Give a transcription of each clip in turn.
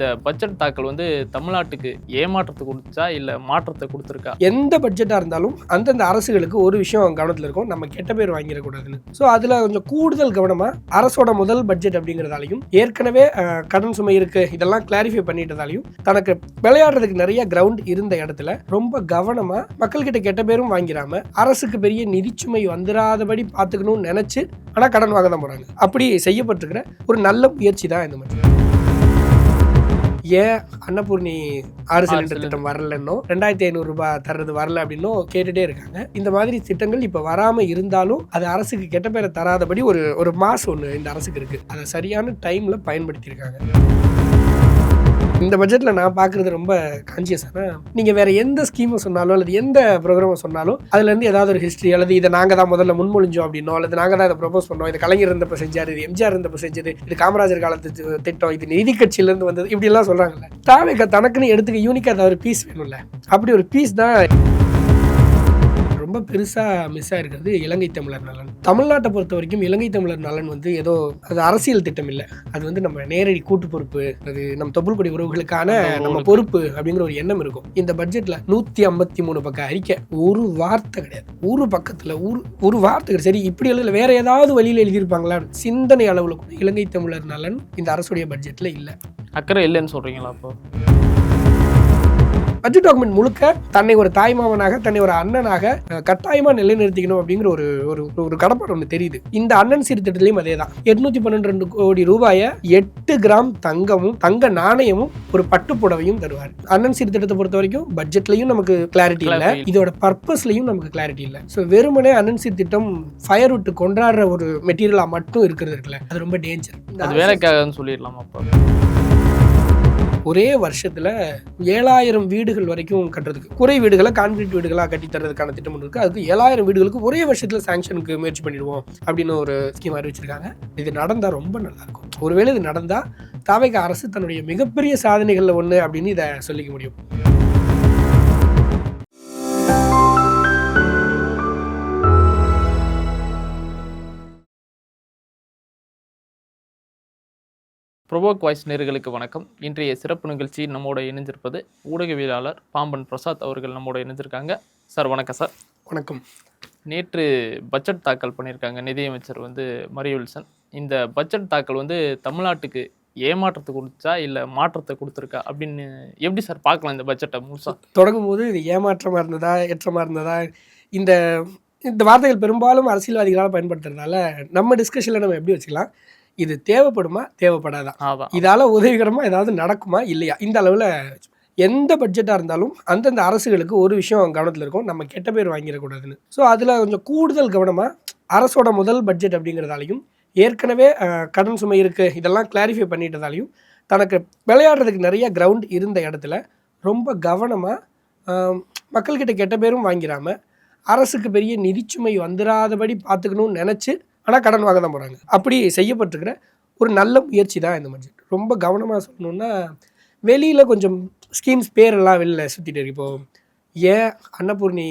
இந்த பட்ஜெட் தாக்கல் தமிழ்நாட்டுக்கு ஏமாற்றத்தை கொடுத்துச்சா இல்லை மாற்றத்தை கொடுத்துருக்கா? எந்த பட்ஜெட்டாக இருந்தாலும் அந்தந்த அரசுகளுக்கு ஒரு விஷயம் கவனத்தில் இருக்கும், நம்ம கெட்ட பேர் வாங்கிடக்கூடாதுன்னு. ஸோ அதில் கொஞ்சம் கூடுதல் கவனமாக அரசோட முதல் பட்ஜெட் அப்படிங்கிறதாலையும் ஏற்கனவே கடன் சுமை இருக்கு இதெல்லாம் கிளாரிஃபை பண்ணிட்டதாலையும் தனக்கு விளையாடுறதுக்கு நிறைய கிரவுண்ட் இருந்த இடத்துல ரொம்ப கவனமாக மக்கள்கிட்ட கெட்ட பேரும் வாங்கிடாம அரசுக்கு பெரிய நிதிச்சுமை வந்துடாதபடி பார்த்துக்கணும்னு நினைச்சு ஆனால் கடன் வாங்க தான் போறாங்க. அப்படி செய்யப்பட்டிருக்கிற ஒரு நல்ல முயற்சி தான் இந்த மாதிரி. ஏன் அன்னபூர்ணி 6 சிலிண்டர் திட்டம் வரலன்னோ 2500 ரூபாய் தர்றது வரல அப்படின்னும் கேட்டுட்டே இருக்காங்க. இந்த மாதிரி திட்டங்கள் இப்ப வராம இருந்தாலும் அது அரசுக்கு கெட்ட பேரை தராதபடி ஒரு மாசம் ஒண்ணு இந்த அரசுக்கு இருக்கு. அதை சரியான டைம்ல பயன்படுத்தி இருக்காங்க. இந்த பட்ஜெட்டில் நான் பார்க்குறது ரொம்ப கான்சியஸான, நீங்கள் வேறு எந்த ஸ்கீமை சொன்னாலும் அல்லது எந்த ப்ரோக்ராமை சொன்னாலும் அதுலேருந்து ஏதாவது ஒரு ஹிஸ்ட்ரி அல்லது இதை நாங்கள் தான் முதல்ல முன்மொழிஞ்சோம் அப்படின்னோ அல்லது நாங்கள் தான் இதை ப்ரொபோஸ் பண்ணோம், இது கலைஞர் இருந்தப்போ செஞ்சார், இது எம்ஜிஆர் இருந்தப்போ செஞ்சது, இது காமராஜர் காலத்து திட்டம், இது நீதி கட்சியிலேருந்து வந்தது, இப்படிலாம் சொல்கிறாங்கல்ல. தாவேக தனக்குன்னு எடுத்துக்க யூனிக்காக ஏதாவது ஒரு பீஸ் வேணும்ல. அப்படி ஒரு பீஸ் தான் ரொம்ப பெருசாக மிஸ் ஆகிருக்கிறது இலங்கை தமிழர் நலன். தமிழ்நாட்டை பொறுத்த வரைக்கும் இலங்கை தமிழர் நலன் அது ஏதோ அரசியல் திட்டம் இல்லை, அது நம்ம நேரடி கூட்டு பொறுப்பு, அது நம்ம தொப்புள்கொடி உறவுகளுக்கான நம்ம பொறுப்பு அப்படிங்கிற ஒரு எண்ணம் இருக்கும். இந்த பட்ஜெட்ல 153 பக்கம் அறிக்கை, ஒரு வார்த்தை கிடையாது. ஒரு பக்கத்துல ஒரு வார்த்தை கிடையாது. சரி, இப்படி எழுதல, வேற ஏதாவது வழியில் எழுதியிருப்பாங்களா? சிந்தனை அளவுல கூட இலங்கை தமிழர் நலன் இந்த அரசுடைய பட்ஜெட்ல இல்லை. அக்கறை இல்லைன்னு சொல்றீங்களா? அப்போ பட்ஜெட் டாக்குமெண்ட் முழுக்க தன்னை ஒரு தாய்மாமனாக, தன்னை ஒரு அண்ணனாக கட்டாயமா நிலைநிறுத்திக்கணும் அப்படிங்கிற ஒரு கடப்பாடு ஒன்று தெரியுது. இந்த அண்ணன் சீர்திட்டத்திலையும் அதே தான். 812 கோடி ரூபாயை 8 கிராம் தங்கமும் தங்க நாணயமும் ஒரு பட்டுப்புடவையும் தருவார். அண்ணன் சீர்திட்டத்தை பொறுத்த வரைக்கும் பட்ஜெட்லையும் நமக்கு கிளாரிட்டி இல்லை, இதோட பர்பஸ்லையும் நமக்கு கிளாரிட்டி இல்லை. ஸோ வெறுமனே அண்ணன் சீர்திட்டம் ஃபயர் விட்டு கொண்டாடுற ஒரு மெட்டீரியலா மட்டும் இருக்கிறது இருக்குல்ல, அது ரொம்ப டேஞ்சர். அது வேலைக்காக சொல்லிடலாம். அப்போ ஒரே வருஷத்துல 7000 வீடுகள் வரைக்கும் கட்டுறதுக்கு, குறை வீடுகளை கான்கிரீட் வீடுகளா கட்டி தரதுக்கான திட்டம் இருக்கு. அதுக்கு 7000 வீடுகளுக்கு ஒரே வருஷத்துல சாங்ஷனுக்கு முயற்சி பண்ணிடுவோம் அப்படின்னு ஒரு ஸ்கீம் அறிவிச்சிருக்காங்க. இது நடந்தா ரொம்ப நல்லா இருக்கும். ஒருவேளை இது நடந்தா தாவேக அரசு தன்னுடைய மிகப்பெரிய சாதனைகள்ல ஒண்ணு அப்படின்னு இதை சொல்லிக்க முடியும். ப்ரோவோக் வாய்ஸ் நேயர்களுக்கு வணக்கம். இன்றைய சிறப்பு நிகழ்ச்சி நம்மோட இணைஞ்சிருப்பது ஊடகவியலாளர் பாம்பன் பிரசாத் அவர்கள் நம்மோட இணைஞ்சிருக்காங்க. சார் வணக்கம். சார் வணக்கம். நேற்று பட்ஜெட் தாக்கல் பண்ணியிருக்காங்க நிதியமைச்சர் மரிய வில்சன். இந்த பட்ஜெட் தாக்கல் தமிழ்நாட்டுக்கு ஏமாற்றத்தை கொடுத்துச்சா இல்லை மாற்றத்தை கொடுத்துருக்கா அப்படின்னு எப்படி சார் பார்க்கலாம் இந்த பட்ஜெட்டை முழுசா? தொடங்கும் போது இது ஏமாற்றமாக இருந்ததா ஏற்றமாக இருந்ததா, இந்த வார்த்தைகள் பெரும்பாலும் அரசியல்வாதிகளால் பயன்படுத்துறதுனால நம்ம டிஸ்கஷனில் நம்ம எப்படி வச்சுக்கலாம், இது தேவைப்படுமா தேவைப்படாதா, இதால உதவிகரமா ஏதாவது நடக்குமா இல்லையா, இந்த அளவில் எந்த பட்ஜெட்டாக இருந்தாலும் அந்தந்த அரசுகளுக்கு ஒரு விஷயம் கவனத்தில் இருக்கும், நம்ம கெட்ட பேர் வாங்கிடக்கூடாதுன்னு. ஸோ அதில் கொஞ்சம் கூடுதல் கவனமாக அரசோட முதல் பட்ஜெட் அப்படிங்கிறதாலையும் ஏற்கனவே கடன் சுமை இருக்கு இதெல்லாம் கிளாரிஃபை பண்ணிட்டதாலையும் தனக்கு விளையாடுறதுக்கு நிறைய கிரவுண்ட் இருந்த இடத்துல ரொம்ப கவனமாக மக்கள்கிட்ட கெட்ட பேரும் வாங்கிடாம அரசுக்கு பெரிய நிதிச்சுமை வந்துடாதபடி பார்த்துக்கணும்னு நினச்சி ஆனால் கடன் வாங்க தான் போகிறாங்க. அப்படி செய்யப்பட்டிருக்கிற ஒரு நல்ல முயற்சி தான் இந்த பட்ஜெட். ரொம்ப கவனமாக சொல்லணுன்னா, வெளியில் கொஞ்சம் ஸ்கீம்ஸ் பேரெல்லாம் வெளியில் சுற்றிட்டு இருக்கு. இப்போது ஏன் அன்னபூர்ணி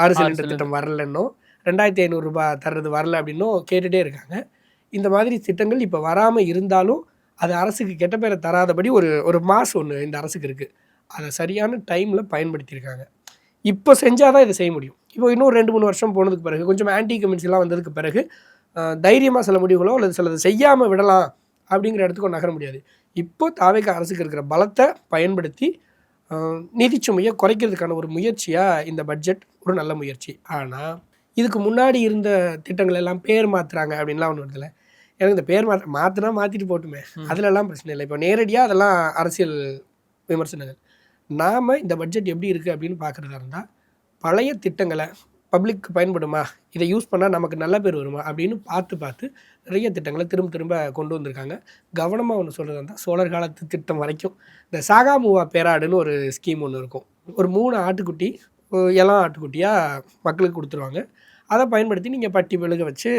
6 சிலிண்டர் திட்டம் வரலன்னோ 2500 ரூபாய் தர்றது வரல அப்படின்னும் கேட்டுகிட்டே இருக்காங்க. இந்த மாதிரி திட்டங்கள் இப்போ வராமல் இருந்தாலும் அது அரசுக்கு கெட்ட பேரை தராதபடி ஒரு மாதம் ஒன்று இந்த அரசுக்கு இருக்குது. அதை சரியான டைமில் பயன்படுத்தியிருக்காங்க. இப்போ செஞ்சால் தான் இதை செய்ய முடியும். இப்போ இன்னும் 2-3 வருஷம் போனதுக்கு பிறகு, கொஞ்சம் ஆன்டி கமிட்ஸ்லாம் வந்ததுக்கு பிறகு தைரியமாக சில முடிவுகளோ அல்லது சிலது செய்யாமல் விடலாம் அப்படிங்கிற இடத்துக்கும் நகர முடியாது. இப்போ தாவேக அரசுக்கு இருக்கிற பலத்தை பயன்படுத்தி நிதிச்சுமையை குறைக்கிறதுக்கான ஒரு முயற்சியாக இந்த பட்ஜெட் ஒரு நல்ல முயற்சி. ஆனால் இதுக்கு முன்னாடி இருந்த திட்டங்கள் எல்லாம் பேர் மாற்றுறாங்க அப்படின்லாம் ஒன்று வருதில்ல. எனக்கு இந்த பேர் மாற்றினா மாற்றிட்டு போட்டுமே, அதிலெல்லாம் பிரச்சனை இல்லை. இப்போ நேரடியாக அதெல்லாம் அரசியல் விமர்சனங்கள். நாம் இந்த பட்ஜெட் எப்படி இருக்குது அப்படின்னு பார்க்குறதா இருந்தால், பழைய திட்டங்களை பப்ளிக் பயன்படுமா, இதை யூஸ் பண்ணால் நமக்கு நல்ல பேர் வருமா அப்படின்னு பார்த்து நிறைய திட்டங்களை திரும்ப கொண்டு வந்திருக்காங்க. கவனமாக ஒன்று சொல்கிறதா இருந்தால், சோழர் காலத்து திட்டம் வரைக்கும் இந்த சாகாமுவா பேராடுன்னு ஒரு ஸ்கீம் ஒன்று இருக்கும். ஒரு 3 ஆட்டுக்குட்டி இளம் ஆட்டுக்குட்டியாக மக்களுக்கு கொடுத்துருவாங்க. அதை பயன்படுத்தி நீங்கள் பட்டி மெழுக வச்சு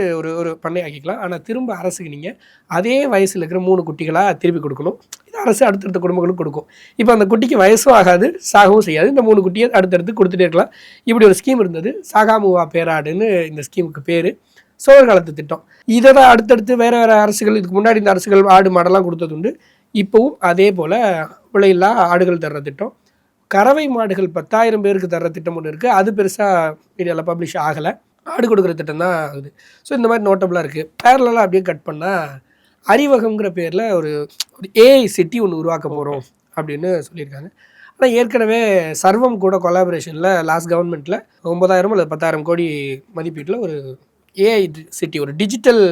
ஒரு பண்ணை ஆக்கிக்கலாம். ஆனால் திரும்ப அரசுக்கு நீங்கள் அதே வயசில் இருக்கிற 3 குட்டிகளாக திருப்பி கொடுக்கணும். இது அரசு அடுத்தடுத்த குடும்பங்களுக்கு கொடுக்கும். இப்போ அந்த குட்டிக்கு வயசும் ஆகாது, சாகவும் செய்யாது. இந்த 3 குட்டியை அடுத்தடுத்து கொடுத்துட்டே இருக்கலாம். இப்படி ஒரு ஸ்கீம் இருந்தது, சாகாமுவா பேராடுன்னு இந்த ஸ்கீமுக்கு பேர். சோழர் காலத்து திட்டம். இதை தான் அடுத்தடுத்து வேறு அரசுகள், இதுக்கு முன்னாடி இந்த அரசுகள் ஆடு மாடெல்லாம் கொடுத்தது உண்டு. இப்போவும் அதே போல் விலையில்லா ஆடுகள் தர்ற திட்டம், கறவை மாடுகள் 10,000 பேருக்கு தர்ற திட்டம் ஒன்று இருக்குது. அது பெருசாக மீடியாவில் பப்ளிஷ் ஆகலை, ஆடு கொடுக்குற திட்டம் தான் ஆகுது. ஸோ இந்த மாதிரி நோட்டபுளாக இருக்குது. பேரலாக அப்படியே கட் பண்ணால் அறிவகம்ங்கிற பேரில் ஒரு ஏஐ சிட்டி ஒன்று உருவாக்க போகிறோம் அப்படின்னு சொல்லியிருக்காங்க. ஆனால் ஏற்கனவே சர்வம் கூட கொலாபரேஷனில் லாஸ்ட் கவர்மெண்ட்டில் 9,000 அல்லது 10,000 கோடி மதிப்பீட்டில் ஒரு ஏஐ சிட்டி, ஒரு டிஜிட்டல்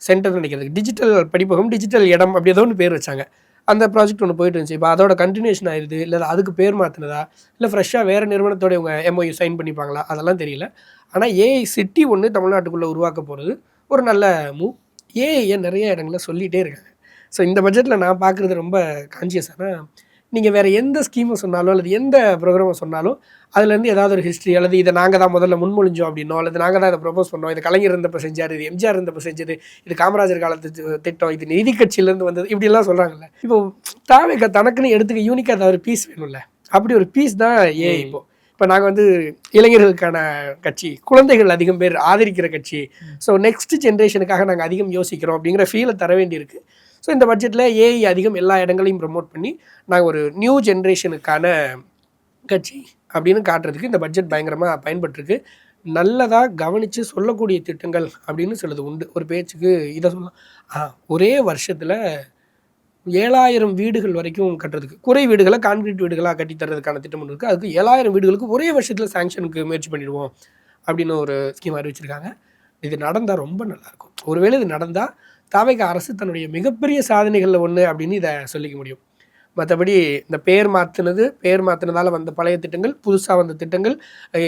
சென்டர் நினைக்கிறது, டிஜிட்டல் படிப்பகம், டிஜிட்டல் இடம் அப்படி ஏதோ ஒன்று பேர் வச்சாங்க. அந்த ப்ராஜெக்ட் ஒன்று போயிட்டு இருந்துச்சு. இப்போ அதோட கண்டினியூஷன் ஆயிடுது, இல்லை அதுக்கு பேர் மாற்றினதா, இல்லை ஃப்ரெஷ்ஷாக வேறு நிறுவனத்தோட இவங்க எம்ஓயு சைன் பண்ணிப்பாங்களா, அதெல்லாம் தெரியல. ஆனால் ஏஐ சிட்டி ஒன்று தமிழ்நாட்டுக்குள்ளே உருவாக்க போகிறது ஒரு நல்ல மூவ். ஏஐயை நிறைய இடங்களில் சொல்லிகிட்டே இருக்காங்க. ஸோ இந்த பட்ஜெட்டில் நான் பார்க்குறது ரொம்ப கான்சியஸான, நீங்கள் வேறு எந்த ஸ்கீமை சொன்னாலும் அல்லது எந்த ப்ரோக்ராமை சொன்னாலும் அதுலேருந்து ஏதாவது ஒரு ஹிஸ்ட்ரி, அல்லது இதை நாங்கள் தான் முதல்ல முன்மொழிஞ்சோம் அப்படின்னோ, அல்லது நாங்கள் தான் இதை ப்ரொபோஸ் பண்ணோம், இது கலைஞர் இருந்தப்போ செஞ்சார், இது எம்ஜிஆர் இருந்தப்போ செஞ்சது, இது காமராஜர் காலத்து திட்டம், இது நீதி கட்சியிலேருந்து வந்தது, இப்படிலாம் சொல்கிறாங்கல்ல. இப்போ தாவேக தனக்குன்னு எடுத்துக்க யூனிக்காக ஏதாவது ஒரு பீஸ் வேணும்ல, அப்படி ஒரு பீஸ் தான் ஏஐ. இப்போ நாங்கள் இளைஞர்களுக்கான கட்சி, குழந்தைகள் அதிகம் பேர் ஆதரிக்கிற கட்சி, ஸோ நெக்ஸ்ட் ஜென்ரேஷனுக்காக நாங்கள் அதிகம் யோசிக்கிறோம் அப்படிங்கிற ஃபீலை தர வேண்டியிருக்கு. ஸோ இந்த பட்ஜெட்டில் ஏஐ அதிகம் எல்லா இடங்களையும் ப்ரமோட் பண்ணி நாங்கள் ஒரு நியூ ஜென்ரேஷனுக்கான கட்சி அப்படின்னு காட்டுறதுக்கு இந்த பட்ஜெட் பயங்கரமாக பயன்பட்டுருக்கு. நல்லதாக கவனித்து சொல்லக்கூடிய திட்டங்கள் அப்படின்னு சொல்லுது உண்டு. ஒரு பேச்சுக்கு இதை சொல்லலாம், ஒரே வருஷத்தில் 7,000 வீடுகள் வரைக்கும் கட்டுறதுக்கு, குறை வீடுகளை கான்கிரீட் வீடுகளாக கட்டித்தரதுக்கான திட்டம் ஒன்று இருக்குது. அதுக்கு 7,000 வீடுகளுக்கு ஒரே வருஷத்தில் சாங்ஷனுக்கு முயற்சி பண்ணிடுவோம் அப்படின்னு ஒரு ஸ்கீம் அறிவிச்சிருக்காங்க. இது நடந்தால் ரொம்ப நல்லாயிருக்கும். ஒருவேளை இது நடந்தால் தாவேக அரசு தன்னுடைய மிகப்பெரிய சாதனைகளில் ஒன்று அப்படின்னு இதை சொல்லிக்க முடியும். மற்றபடி இந்த பேர் மாற்றினதால் வந்த பழைய திட்டங்கள், புதுசாக வந்த திட்டங்கள்,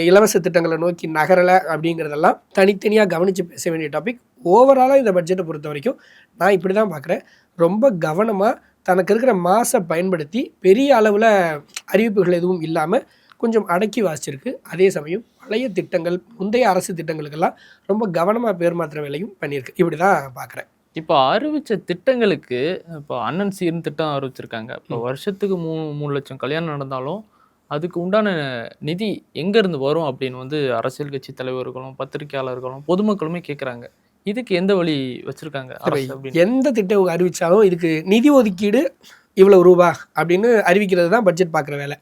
இலவச திட்டங்களை நோக்கி நகரலை அப்படிங்கிறதெல்லாம் தனித்தனியாக கவனித்து பேச வேண்டிய டாபிக். ஓவராலாக இந்த பட்ஜெட்டை பொறுத்த வரைக்கும் நான் இப்படி தான் பார்க்குறேன். ரொம்ப கவனமாக தனக்கு இருக்கிற மாசை பயன்படுத்தி பெரிய அளவில் அறிவிப்புகள் எதுவும் இல்லாமல் கொஞ்சம் அடக்கி வாசிச்சிருக்கு. அதே சமயம் பழைய திட்டங்கள், முந்தைய அரசு திட்டங்களுக்கெல்லாம் ரொம்ப கவனமாக பேர் மாற்ற வேலையும் பண்ணியிருக்கு. இப்படி தான் பார்க்குறேன். இப்போ அறிவித்த திட்டங்களுக்கு, இப்போ அண்ணன் சீர்னு திட்டம் அறிவிச்சிருக்காங்க. இப்போ வருஷத்துக்கு 3 லட்சம் கல்யாணம் நடந்தாலும் அதுக்கு உண்டான நிதி எங்கேருந்து வரும் அப்படின்னு அரசியல் கட்சி தலைவர்களும் பத்திரிகையாளர்களும் பொதுமக்களுமே கேட்குறாங்க. இதுக்கு எந்த வழி வச்சுருக்காங்க? எந்த திட்டம் அறிவித்தாலும் இதுக்கு நிதி ஒதுக்கீடு இவ்வளோ ரூபா அப்படின்னு அறிவிக்கிறது தான் பட்ஜெட் பார்க்குற வேலை.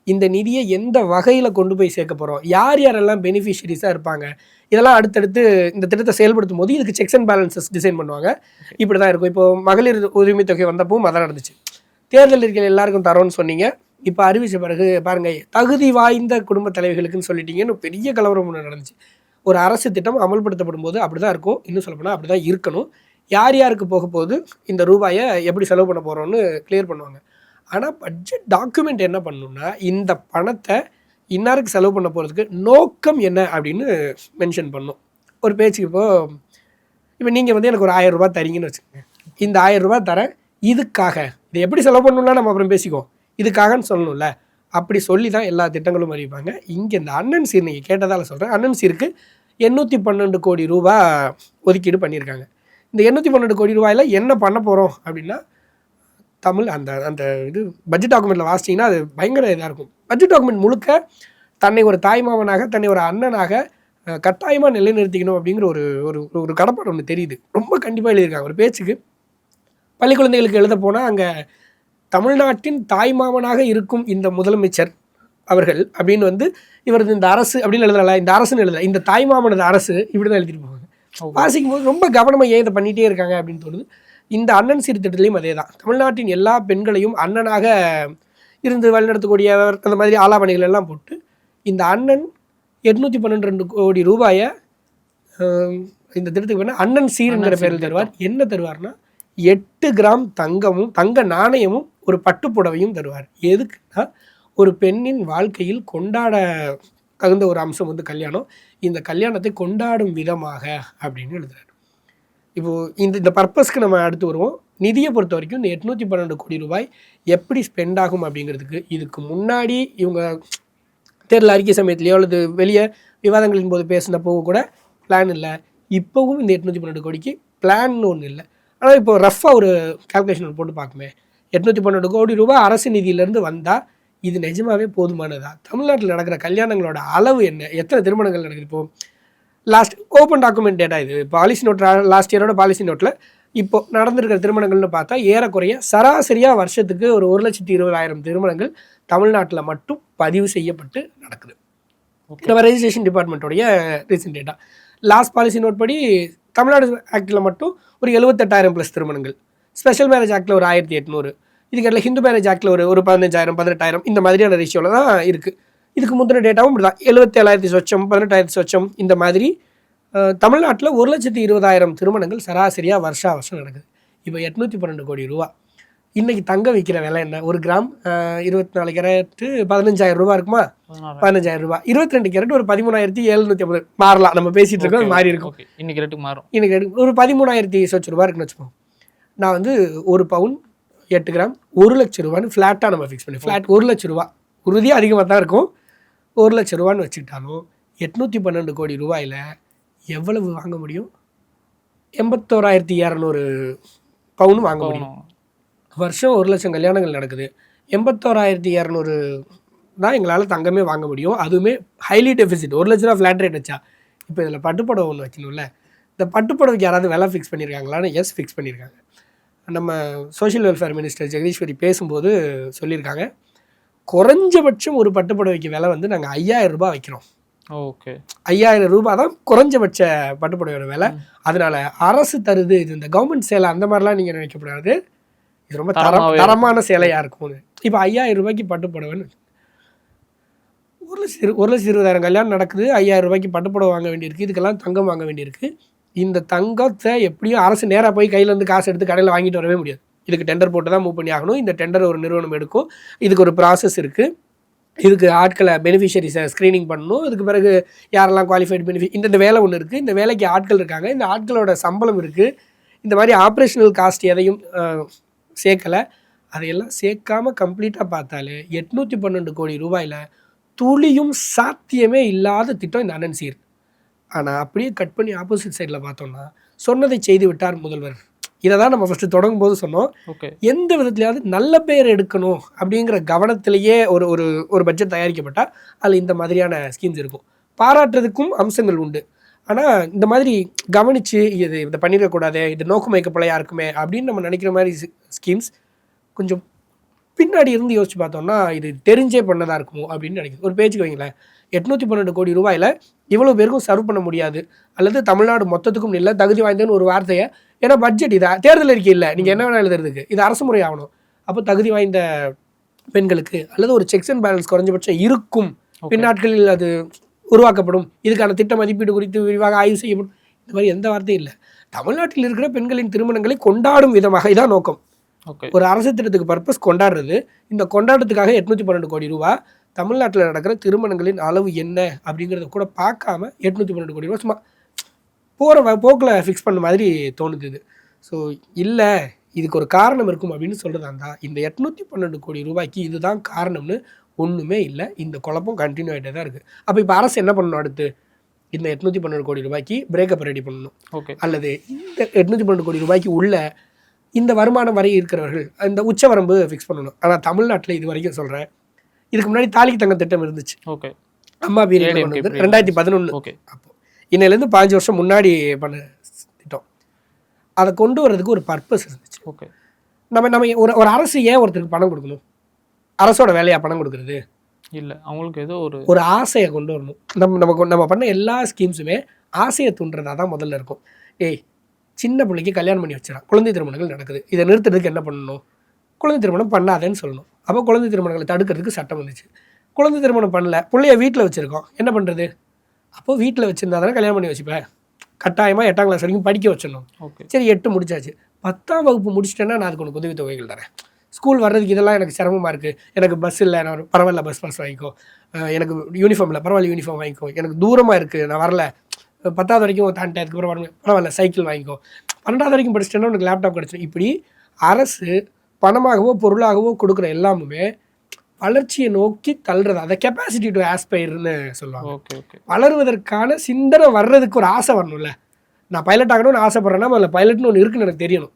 இந்த நிதியை எந்த வகையில் கொண்டு போய் சேர்க்க போகிறோம், யார் யாரெல்லாம் பெனிஃபிஷரிஸாக இருப்பாங்க, இதெல்லாம் அடுத்தடுத்து இந்த திட்டத்தை செயல்படுத்தும் போது இதுக்கு செக்ஸ் அண்ட் பேலன்சஸ் டிசைன் பண்ணுவாங்க. இப்படி தான் இருக்கும். இப்போது மகளிர் உரிமை தொகை வந்தப்பவும் அதான் நடந்துச்சு. தேர்தல் இருக்கிற எல்லாருக்கும் தரோன்னு சொன்னீங்க, இப்போ அறிவித்த பிறகு பாருங்கள் தகுதி வாய்ந்த குடும்ப தலைவிகளுக்குன்னு சொல்லிட்டீங்கன்னு பெரிய கலவரம் ஒன்று நடந்துச்சு. ஒரு அரசு திட்டம் அமல்படுத்தப்படும் போது அப்படி தான் இருக்கும். இன்னும் சொல்லப்போனால் அப்படி தான் இருக்கணும். யார் யாருக்கு போக போகுது, இந்த ரூபாயை எப்படி செலவு பண்ண போகிறோன்னு கிளியர் பண்ணுவாங்க. ஆனால் பட்ஜெட் டாக்குமெண்ட் என்ன பண்ணணும்னா, இந்த பணத்தை இன்னாருக்கு செலவு பண்ண போகிறதுக்கு நோக்கம் என்ன அப்படின்னு மென்ஷன் பண்ணணும். ஒரு பேச்சுக்கு இப்போ நீங்கள் எனக்கு ஒரு 1000 ரூபா தரீங்கன்னு வச்சுக்கோங்க. இந்த 1000 ரூபா தரேன், இதுக்காக இதை எப்படி செலவு பண்ணணும்னா நம்ம அப்புறம் பேசிக்குவோம், இதுக்காகன்னு சொல்லணும்ல. அப்படி சொல்லி தான் எல்லா திட்டங்களும் அறிவிப்பாங்க. இங்கே இந்த அண்ணன் சீர் நீங்கள் கேட்டதால் சொல்கிறேன். அண்ணன் சீருக்கு 812 கோடி ரூபா ஒதுக்கீடு பண்ணியிருக்காங்க. இந்த 812 கோடி ரூபாயில் என்ன பண்ண போகிறோம் அப்படின்னா, தமிழ் அந்த இது பட்ஜெட் டாக்குமெண்ட்டில் வாசிச்சிங்கன்னா அது பயங்கர இதாக இருக்கும். பட்ஜெட் டாக்குமெண்ட் முழுக்க தன்னை ஒரு தாய்மாமனாக, தன்னை ஒரு அண்ணனாக கட்டாயமாக நிலைநிறுத்திக்கணும் அப்படிங்கிற ஒரு ஒரு ஒரு கடப்பாடு ஒன்று தெரியுது. ரொம்ப கண்டிப்பாக எழுதியிருக்காங்க. ஒரு பேச்சுக்கு பள்ளி குழந்தைகளுக்கு எழுத போனால் அங்கே தமிழ்நாட்டின் தாய்மாமனாக இருக்கும் இந்த முதலமைச்சர் அவர்கள் அப்படின்னு இவரது இந்த அரசு அப்படின்னு எழுதல, இந்த அரசுன்னு எழுதல, இந்த தாய்மாமனது அரசு இப்படி தான் எழுதிட்டு போவாங்க. வாசிக்கும் போது ரொம்ப கவனமாக ஏன் இதை பண்ணிகிட்டே இருக்காங்க அப்படின்னு தோணுது. இந்த அண்ணன் சீர் திட்டத்திலையும் அதே தான். தமிழ்நாட்டின் எல்லா பெண்களையும் அண்ணனாக இருந்து வழிநடத்தக்கூடியவர், அந்த மாதிரி ஆலாபணிகள் எல்லாம் போட்டு இந்த அண்ணன் 812 கோடி ரூபாயை இந்த திட்டத்துக்கு வேணால் அண்ணன் சீருங்கிற பேரில் தருவார். என்ன தருவார்னா 8 கிராம் தங்கமும் தங்க நாணயமும் ஒரு பட்டுப்புடவையும் தருவார். எதுக்குன்னா, ஒரு பெண்ணின் வாழ்க்கையில் கொண்டாட தகுந்த ஒரு அம்சம் கல்யாணம். இந்த கல்யாணத்தை கொண்டாடும் விதமாக அப்படின்னு எழுதுறாரு. இப்போது இந்த பர்பஸ்க்கு நம்ம அடுத்து வருவோம். நிதியை பொறுத்த வரைக்கும் இந்த 812 கோடி ரூபாய் எப்படி ஸ்பெண்ட் ஆகும் அப்படிங்கிறதுக்கு இதுக்கு முன்னாடி இவங்க தேர்தல் அறிக்கை சமயத்துலையோ அல்லது வெளியே விவாதங்களின் போது பேசினப்போ கூட பிளான் இல்லை. இப்போவும் இந்த 812 கோடிக்கு பிளான்னு ஒன்று இல்லை. ஆனால் இப்போ ரஃபாக ஒரு கால்குலேஷன் போட்டு பார்க்குமே, 812 கோடி ரூபாய் அரசு நிதியிலேருந்து வந்தால் இது நிஜமாகவே போதுமானதா? தமிழ்நாட்டில் நடக்கிற கல்யாணங்களோட அளவு என்ன, எத்தனை திருமணங்கள் நடக்குது? இப்போது லாஸ்ட் ஓப்பன் டாக்குமெண்ட் டேட்டா இது பாலிசி நோட், லாஸ்ட் இயரோட பாலிசி நோட்டில் இப்போ நடந்திருக்கிற திருமணங்கள்னு பார்த்தா ஏறக்குறைய சராசரியாக வருஷத்துக்கு ஒரு 1,20,000 திருமணங்கள் தமிழ்நாட்டில் மட்டும் பதிவு செய்யப்பட்டு நடக்குது. நம்ம ரெஜிஸ்ட்ரேஷன் டிபார்ட்மெண்ட்டோடைய recent data. Last policy note படி தமிழ்நாடு ஆக்டில் மட்டும் ஒரு 78,000 ப்ளஸ் திருமணங்கள், ஸ்பெஷல் மேரேஜ் ஆக்டில் ஒரு 1,800, இதுக்கெல்லாம் ஹிந்து மேரேஜ் ஆக்டில் ஒரு 15,000 18,000 இந்த மாதிரியான ரேஷியோவில் தான் இருக்குது. இதுக்கு முந்தின டேட்டாவும் இப்படி தான் 77,000 சொச்சம் 18,000 சொச்சம் இந்த மாதிரி தமிழ்நாட்டில் 1,20,000 திருமணங்கள் சராசரியாக வருஷம் நடக்குது. இப்போ 812 கோடி ரூபா. இன்றைக்கி தங்கம் விற்கிற விலை என்ன? ஒரு கிராம் 24 கேரட்டு 15,000 ரூபா இருக்குமா? 15,000 ரூபா. 22 கேரட் ஒரு 13,750 மாறலாம். நம்ம பேசிகிட்டு இருக்கோம், அது மாறி இருக்கும். இன்னைக்கு ரேட்டுக்கு மாறும். இன்னைக்கு ரேட்டு ஒரு 13,000 சொச்ச ரூபா இருக்குன்னு வச்சுப்போம். நான் வந்து ஒரு பவுன் 8 கிராம் 1,00,000 ரூபான்னு ஃப்ளாட்டாக நம்ம ஃபிக்ஸ் பண்ணி ஃப்ளாட் 1,00,000 ரூபா உறுதியாக அதிகமாக தான் இருக்கும். 1,00,000 ரூபான்னு வச்சுக்கிட்டாலும் 812 கோடி ரூபாயில் எவ்வளவு வாங்க முடியும்? 81,200 பவுன் வாங்க முடியும். வருஷம் 1,00,000 கல்யாணங்கள் நடக்குது. 81,200 தான் எங்களால் தங்கமே வாங்க முடியும். அதுவுமே ஹைலி டெஃபிசிட். 1,00,000 ரூபா ஃப்ளாட் ரேட் வச்சா. இப்போ இதில் பட்டுப்புடவை ஒன்று வைக்கணும்ல. இந்த பட்டுப்புடவைக்கு யாராவது விலை ஃபிக்ஸ் பண்ணியிருக்காங்களான்னு? எஸ், ஃபிக்ஸ் பண்ணியிருக்காங்க. நம்ம சோஷியல் வெல்ஃபேர் மினிஸ்டர் ஜெகதீஸ்வரி பேசும்போது சொல்லியிருக்காங்க, குறைஞ்சபட்சம் ஒரு பட்டுப்புடவைக்கு விலை வந்து நாங்கள் 5,000 ரூபாய் வைக்கிறோம். ஓகே, 5,000 ரூபாய் தான் குறைஞ்சபட்ச பட்டுப்புடவையோட விலை. அதனால அரசு தருது, இது இந்த கவர்மெண்ட் சேலை அந்த மாதிரிலாம் நீங்கள் நினைக்கப்படாது. இது ரொம்ப தரமான சேலையாக இருக்கும். இப்போ 5,000 ரூபாய்க்கு பட்டுப்புடவைன்னு 1,20,000 கல்யாணம் நடக்குது. 5,000 ரூபாய்க்கு பட்டுப்புடவை வாங்க வேண்டியிருக்கு. இதுக்கெல்லாம் தங்கம் வாங்க வேண்டியிருக்கு. இந்த தங்கத்தை எப்படியும் அரசு நேராக போய் கையிலேருந்து காசு எடுத்து கடையில் வாங்கிட்டு வரவே முடியாது. இதுக்கு டெண்டர் போட்டு தான் மூவ் பண்ணி ஆகணும். இந்த டெண்டர் ஒரு நிறுவனம் எடுக்கும். இதுக்கு ஒரு ப்ராசஸ் இருக்குது. இதுக்கு ஆட்களை பெனிஃபிஷரிஸை ஸ்க்ரீனிங் பண்ணணும். இதுக்கு பிறகு யாரெல்லாம் குவாலிஃபைடு இந்த வேலை ஒன்று இருக்குது. இந்த வேலைக்கு ஆட்கள் இருக்காங்க. இந்த ஆட்களோட சம்பளம் இருக்குது. இந்த மாதிரி ஆப்ரேஷனல் காஸ்ட் எதையும் சேர்க்கலை. அதையெல்லாம் சேர்க்காமல் கம்ப்ளீட்டாக பார்த்தாலே 812 கோடி ரூபாயில் துளியும் சாத்தியமே இல்லாத திட்டம் இந்த அண்ணன் சீர். ஆனால் அப்படியே கட் பண்ணி ஆப்போசிட் சைடில் பார்த்தோம்னா சொன்னதை செய்து விட்டார் முதல்வர். இதை தான் நம்ம ஃபஸ்ட்டு தொடங்கும் போது சொன்னோம். எந்த விதத்துலையாவது நல்ல பேர் எடுக்கணும் அப்படிங்கிற கவனத்திலேயே ஒரு பட்ஜெட் தயாரிக்கப்பட்டால் அதில் இந்த மாதிரியான ஸ்கீம்ஸ் இருக்கும். பாராட்டுறதுக்கும் அம்சங்கள் உண்டு. ஆனால் இந்த மாதிரி கவனித்து இதை பண்ணிடக்கூடாது, இது நோக்குமைக்க பிள்ளையாக இருக்குமே அப்படின்னு நம்ம நினைக்கிற மாதிரி ஸ்கீம்ஸ் கொஞ்சம் பின்னாடி இருந்து யோசிச்சு பார்த்தோம்னா இது தெரிஞ்சே பண்ணதாக இருக்கும் அப்படின்னு நினைக்குது. ஒரு பேச்சுக்கு வைங்களேன், 812 கோடி ரூபாயில் இவ்வளோ பேருக்கும் சர்வ் பண்ண முடியாது, அல்லது தமிழ்நாடு மொத்தத்துக்கும் இல்லை தகுதி வாய்ந்தன்னு ஒரு வார்த்தையை, ஏன்னா பட்ஜெட் இது தேர்தல் அறிக்கை இல்லை, நீங்கள் என்ன வேணால் எழுதுறதுக்கு, இது அரசு முறை ஆகணும். அப்போ தகுதி வாய்ந்த பெண்களுக்கு அல்லது ஒரு செக்ஸ் அண்ட் பேலன்ஸ் குறைஞ்சபட்சம் இருக்கும், பின்னாட்களில் அது உருவாக்கப்படும், இதுக்கான திட்ட மதிப்பீடு குறித்து விரிவாக ஆய்வு செய்யப்படும், இந்த மாதிரி எந்த வார்த்தையும் இல்லை. தமிழ்நாட்டில் இருக்கிற பெண்களின் திருமணங்களை கொண்டாடும் விதமாக இதான் நோக்கம். ஒரு அரசு திட்டத்துக்கு பர்பஸ் கொண்டாடுறது. இந்த கொண்டாட்டத்துக்காக 812 கோடி ரூபா தமிழ்நாட்டில் நடக்கிற திருமணங்களின் அளவு என்ன அப்படிங்கிறத கூட பார்க்காம 812 கோடி ரூபா சும்மா போகிற போக்கில் ஃபிக்ஸ் பண்ண மாதிரி தோணுது. ஸோ இல்லை, இதுக்கு ஒரு காரணம் இருக்கும் அப்படின்னு சொல்கிறதா இருந்தால் இந்த 812 கோடி ரூபாய்க்கு இதுதான் காரணம்னு ஒன்றுமே இல்லை. இந்த குழப்பம் கண்டினியூ ஆகிட்டே தான் இருக்குது. அப்போ இப்போ அரசு என்ன பண்ணணும்? அடுத்து இந்த 812 கோடி ரூபாய்க்கு பிரேக்கப் ரெடி பண்ணணும். அல்லது இந்த 812 கோடி ரூபாய்க்கு உள்ள இந்த வருமானம் வரை இருக்கிறவர்கள் இந்த உச்சவரம்பு ஃபிக்ஸ் பண்ணணும். ஆனால் தமிழ்நாட்டில் இது வரைக்கும் சொல்கிறேன், இதுக்கு முன்னாடி தாலிக்கு தங்க திட்டம் இருந்துச்சு. அம்மா பீரியட் 2011. அப்போ இன்னிலேருந்து 5 வருஷம் முன்னாடி பண்ண திட்டம். அதை கொண்டு வர்றதுக்கு ஒரு பர்பஸ் இருந்துச்சு. நம்ம ஒரு அரசு ஏன் ஒருத்தருக்கு பணம் கொடுக்கணும்? அரசோட வேலையாக பணம் கொடுக்குறது இல்லை, அவங்களுக்கு ஏதோ ஒரு ஆசையை கொண்டு வரணும். நம்ம பண்ண எல்லா ஸ்கீம்ஸுமே ஆசையை தூண்டுறதா தான் முதல்ல இருக்கும். சின்ன பிள்ளைக்கு கல்யாணம் பண்ணி வச்சிடறான், குழந்தை திருமணங்கள் நடக்குது, இதை நிறுத்துறதுக்கு என்ன பண்ணணும்? குழந்தை திருமணம் பண்ணாதேன்னு சொல்லணும். அப்போ குழந்தை திருமணங்களை தடுக்கிறதுக்கு சட்டம் வந்துச்சு. குழந்தை திருமணம் பண்ணல, பிள்ளைய வீட்டில் வச்சுருக்கோம், என்ன பண்ணுறது? அப்போது வீட்டில் வச்சுருந்தா தானே கல்யாணம் பண்ணி வச்சுப்பேன். கட்டாயமாக 8ஆம் கிளாஸ் வரைக்கும் படிக்க வச்சிடணும். சரி, 8 முடிச்சாச்சு, 10ஆம் வகுப்பு முடிச்சிட்டேன்னா நான் அதுக்கு உனக்கு உதவித்தொகைகள் தரேன். ஸ்கூல் வர்றதுக்கு இதெல்லாம் எனக்கு சிரமமாக இருக்குது, எனக்கு பஸ் இல்லை, நான் பரவாயில்ல பஸ் பாஸ் வாங்கிக்கோ, எனக்கு யூனிஃபார்ம் இல்லை, பரவாயில்ல யூனிஃபார்ம் வாங்கிக்கோ, எனக்கு தூரமாக இருக்குது, நான் வரல, 10ஆவது வரைக்கும் தாண்டிட்டு அதுக்கப்புறம் பரவாயில்ல சைக்கிள் வாங்கிக்கோ, 12ஆவது வரைக்கும் படிச்சிட்டேன்னா உனக்கு லேப்டாப் கிடச்சிடும். இப்படி அரசு பணமாகவோ பொருளாகவோ கொடுக்குற எல்லாமே வளர்ச்சியை நோக்கி தள்ளுறது. அதை கெப்பாசிட்டி டு ஆஸ்பைர்னு சொல்லுவாங்க. வளருவதற்கான சிந்தனை வர்றதுக்கு ஒரு ஆசை வரணும்ல. நான் பைலட் ஆகணும்னு ஆசைப்பட்றேன்னா அதில் பைலட்னு ஒன்று இருக்குன்னு எனக்கு தெரியணும்.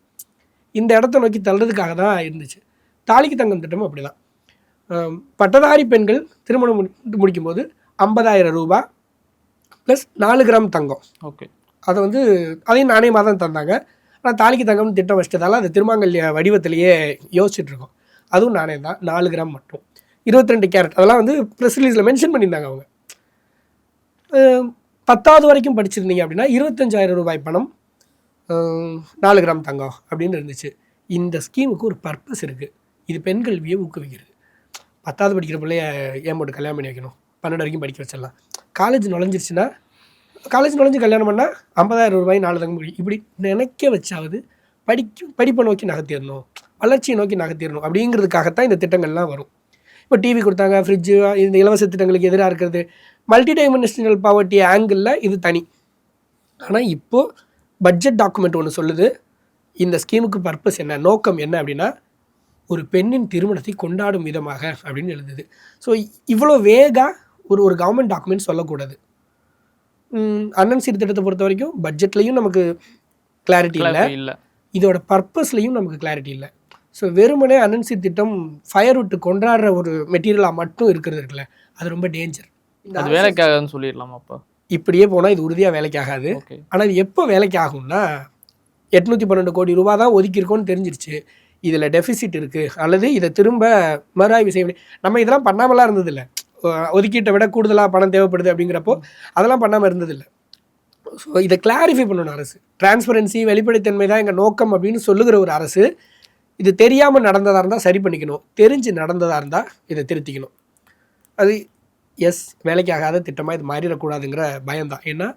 இந்த இடத்த நோக்கி தள்ளுறதுக்காக தான் இருந்துச்சு. தாலிக்கு தங்கம் திட்டமும் அப்படி தான். பட்டதாரி பெண்கள் திருமணம் முடிக்கும்போது 50,000 ரூபாய் ப்ளஸ் 4 கிராம் தங்கம். அதை வந்து அதையும் நாணயமாக தான் தந்தாங்க. ஆனால் தாலிக்கு தங்கம்னு திட்டம் வச்சிட்டதால அது திருமாங்கல்ய வடிவத்திலேயே யோசிச்சுட்டு இருக்கோம். அதுவும் நானே தான் 4 கிராம் மட்டும் 22 கேரட். அதெல்லாம் வந்து ப்ரெஸ் ரிலீஸில் மென்ஷன் பண்ணியிருந்தாங்க. அவங்க 10வது வரைக்கும் படிச்சிருந்தீங்க அப்படின்னா 25,000 ரூபாய் பணம் 4 கிராம் தங்கம் அப்படின்னு இருந்துச்சு. இந்த ஸ்கீமுக்கு ஒரு பர்பஸ் இருக்குது. இது பெண் கல்வியை ஊக்குவிக்கிறது. 10வது படிக்கிற பிள்ளைய ஏன் போட்டு கல்யாணம் பண்ணி வைக்கணும், 12 வரைக்கும் படிக்க வச்சிடலாம். காலேஜ் நுழைஞ்சிருச்சுன்னா காலேஜ் நுழைஞ்சு கல்யாணம் பண்ணால் 50,000 ரூபாய் 4 தங்கம் இப்படி நினைக்க வச்சாவது படிப்பை நோக்கி நகர்த்திடணும், வளர்ச்சியை நோக்கி நகர்த்திடணும் அப்படிங்கிறதுக்காகத்தான் இந்த திட்டங்கள்லாம் வரும். இப்போ டிவி கொடுத்தாங்க, ஃப்ரிட்ஜு, இந்த இலவச திட்டங்களுக்கு எதிராக இருக்கிறது மல்டி டைமென்ஷனல் பாவர்ட்டி ஆங்கிளில் இது தனி. ஆனால் இப்போது பட்ஜெட் டாக்குமெண்ட் ஒன்று சொல்லுது, இந்த ஸ்கீமுக்கு பர்பஸ் என்ன, நோக்கம் என்ன அப்படின்னா ஒரு பெண்ணின் திருமணத்தை கொண்டாடும் விதமாக அப்படின்னு எழுதுது. ஸோ இவ்வளோ வேகாக ஒரு கவர்மெண்ட் டாக்குமெண்ட் சொல்லக்கூடாது. அண்ணன் சீர்திட்டத்தை பொறுத்த வரைக்கும் பட்ஜெட்லேயும் நமக்கு கிளாரிட்டி இல்லை, இதோட பர்பஸ்லையும் நமக்கு கிளாரிட்டி இல்லை. ஸோ வெறுமனே அண்ணன் சீர்திட்டம் ஃபயர் விட்டு கொண்டாடுற ஒரு மெட்டீரியலாக மட்டும் இருக்கிறது இருக்குல்ல, அது ரொம்ப டேஞ்சர். அது வேலைக்காகன்னு சொல்லிடலாம். அப்போ இப்படியே போனால் இது உறுதியாக வேலைக்கு ஆகாது. ஆனால் இது எப்போ வேலைக்கு ஆகும்னா 812 கோடி ரூபா தான் ஒதுக்கியிருக்கோன்னு தெரிஞ்சிருச்சு, இதில் டெஃபிசிட் இருக்குது அல்லது இதை திரும்ப மறுஆய்வு செய்ய முடியும். நம்ம இதெல்லாம் பண்ணாமலாம் இருந்ததில்லை. ஒதுக்கீட்டை விட கூடுதலாக பணம் தேவைப்படுது அப்படிங்கிறப்போ அதெல்லாம் பண்ணாமல் இருந்ததில்லை. ஸோ இதை கிளாரிஃபை பண்ணணும் அரசு. டிரான்ஸ்பரன்சி, வெளிப்படைத்தன்மை தான் எங்கள் நோக்கம் அப்படின்னு சொல்லுகிற ஒரு அரசு இது தெரியாமல் நடந்ததாக இருந்தால் சரி பண்ணிக்கணும், தெரிஞ்சு நடந்ததாக இருந்தால் இதை திருத்திக்கணும். அது வேலைக்கு ஆகாத திட்டமாக இது மாறிடக்கூடாதுங்கிற பயம்தான். ஏன்னா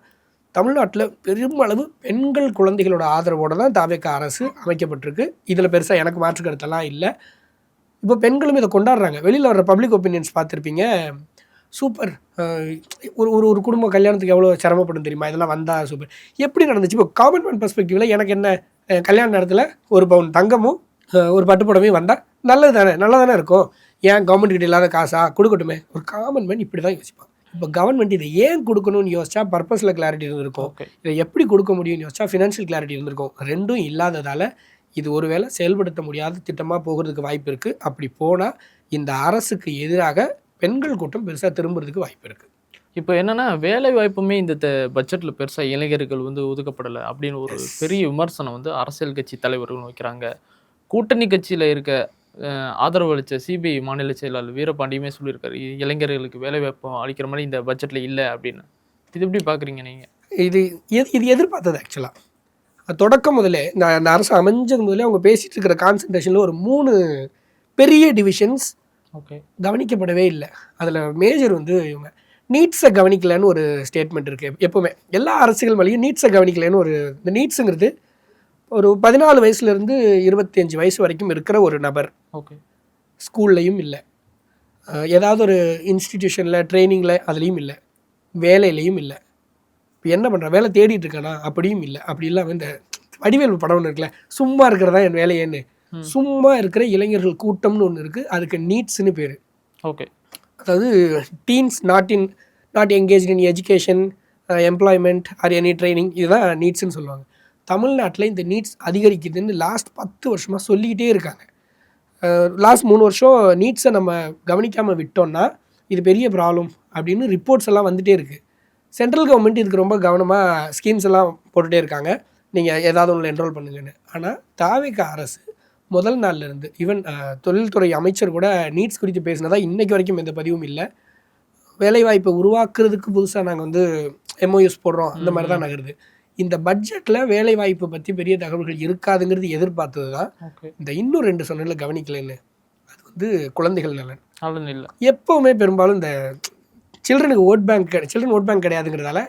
தமிழ்நாட்டில் பெருமளவு பெண்கள் குழந்தைகளோட ஆதரவோடு தான் தாவேகா அரசு அமைக்கப்பட்டிருக்கு. இதில் பெருசாக எனக்கு மாற்று கருத்தெல்லாம் இல்லை. இப்போ பெண்களும் இதை கொண்டாடுறாங்க. வெளியில் வர்ற பப்ளிக் ஒப்பீனியன்ஸ் பார்த்துருப்பீங்க, சூப்பர், ஒரு குடும்ப கல்யாணத்துக்கு எவ்வளோ சிரமப்படும் தெரியுமா, இதெல்லாம் வந்தால் சூப்பர். எப்படி நடந்துச்சு? இப்போ காமன் மேன் பெர்ஸ்பெக்டிவில் எனக்கு என்ன, கல்யாண நேரத்தில் 1 பவுன் தங்கமும் ஒரு பட்டுப்புடவையும் வந்தால் நல்லது தானே, நல்லா தானே இருக்கும். ஏன் கவர்மெண்ட் கிட்ட இல்லாத காசா, கொடுக்கட்டுமே. ஒரு காமன் மேன் இப்படி தான் யோசிப்பான். இப்போ கவர்மெண்ட் இதை ஏன் கொடுக்கணும்னு யோசிச்சா பர்பஸில் கிளாரிட்டி இருந்திருக்கும், இதை எப்படி கொடுக்க முடியும்னு யோசிச்சா ஃபினான்ஷியல் கிளாரிட்டி இருந்திருக்கும். ரெண்டும் இல்லாததால் இது ஒருவேளை செயல்படுத்த முடியாத திட்டமாக போகிறதுக்கு வாய்ப்பு இருக்குது. அப்படி போனால் இந்த அரசுக்கு எதிராக பெண்கள் கூட்டம் பெருசாக திரும்புறதுக்கு வாய்ப்பு இருக்குது. இப்போ என்னென்னா வேலை வாய்ப்புமே இந்த பட்ஜெட்டில் பெருசாக இளைஞர்கள் வந்து ஒதுக்கப்படலை அப்படின்னு ஒரு பெரிய விமர்சனம் வந்து அரசியல் கட்சி தலைவர்கள் வைக்கிறாங்க. கூட்டணி கட்சியில் இருக்க ஆதரவு அளித்த சிபிஐ மாநில செயலாளர் வீரபாண்டியுமே சொல்லியிருக்காரு, இளைஞர்களுக்கு வேலை வாய்ப்பு அளிக்கிற மாதிரி இந்த பட்ஜெட்டில் இல்லை அப்படின்னு. இது எப்படி பார்க்குறீங்க நீங்கள்? இது எதிர்பார்த்தது. ஆக்சுவலாக தொடக்கம் முதலே இந்த அரசு அமைஞ்சது முதலே அவங்க பேசிகிட்டு இருக்கிற கான்சன்ட்ரேஷனில் ஒரு 3 பெரிய டிவிஷன்ஸ் கவனிக்கப்படவே இல்லை. அதில் மேஜர் வந்து இவங்க நீட்ஸை கவனிக்கலைன்னு ஒரு ஸ்டேட்மெண்ட் இருக்குது. எப்போவுமே எல்லா அரசுகள் மேலேயும் நீட்ஸை கவனிக்கலைன்னு இந்த நீட்ஸுங்கிறது ஒரு 14 வயசுலேருந்து 25 வயசு வரைக்கும் இருக்கிற ஒரு நபர். ஸ்கூல்லையும் இல்லை, ஏதாவது ஒரு இன்ஸ்டிடியூஷனில் ட்ரைனிங்கில் அதுலேயும் இல்லை, வேலையிலையும் இல்லை. இப்போ என்ன பண்ணுறேன், வேலை தேடிட்டு இருக்கானா அப்படியும் இல்லை. அப்படி இல்லாமல் இந்த வடிவேல் படம் ஒன்று இருக்குல்ல, சும்மா இருக்கிறதா என் வேலையேன்னு, சும்மா இருக்கிற இளைஞர்கள் கூட்டம்னு ஒன்று இருக்குது. அதுக்கு நீட்ஸ்னு பேர். அதாவது teens not engage in education, employment or any training, இதுதான் நீட்ஸ்ன்னு சொல்லுவாங்க. தமிழ்நாட்டில் இந்த நீட்ஸ் அதிகரிக்குதுன்னு லாஸ்ட் 10 வருஷமாக சொல்லிக்கிட்டே இருக்காங்க. லாஸ்ட் 3 வருஷம் நீட்ஸை நம்ம கவனிக்காமல் விட்டோம்னா இது பெரிய ப்ராப்ளம் அப்படின்னு ரிப்போர்ட்ஸ் எல்லாம் வந்துகிட்டே இருக்குது. சென்ட்ரல் கவர்மெண்ட் இதுக்கு ரொம்ப கவனமாக ஸ்கீம்ஸ் எல்லாம் போட்டுகிட்டே இருக்காங்க, நீங்கள் ஏதாவது ஒன்றில் என்ரோல் பண்ணுங்கன்னு. ஆனால் தாவேகா அரசு முதல் நாள்லேருந்து ஈவன் தொழில்துறை அமைச்சர் கூட நீட்ஸ் குறித்து பேசினதா இன்றைக்கு வரைக்கும் எந்த பதிவும் இல்லை. வேலைவாய்ப்பை உருவாக்குறதுக்கு புதுசாக நாங்கள் வந்து MOUs போடுறோம், அந்த மாதிரி தான் நகருது. இந்த பட்ஜெட்டில் வேலைவாய்ப்பு பற்றி பெரிய தகவல்கள் இருக்காதுங்கிறது எதிர்பார்த்தது தான். இந்த இன்னும் 2 சொன்னதில் கவனிக்கலைன்னு, அது வந்து குழந்தைகள் நலன் இல்லை. எப்போவுமே பெரும்பாலும் இந்த சில்ட்ரன் ஓட் பேங்க் கிடையாதுங்கிறதால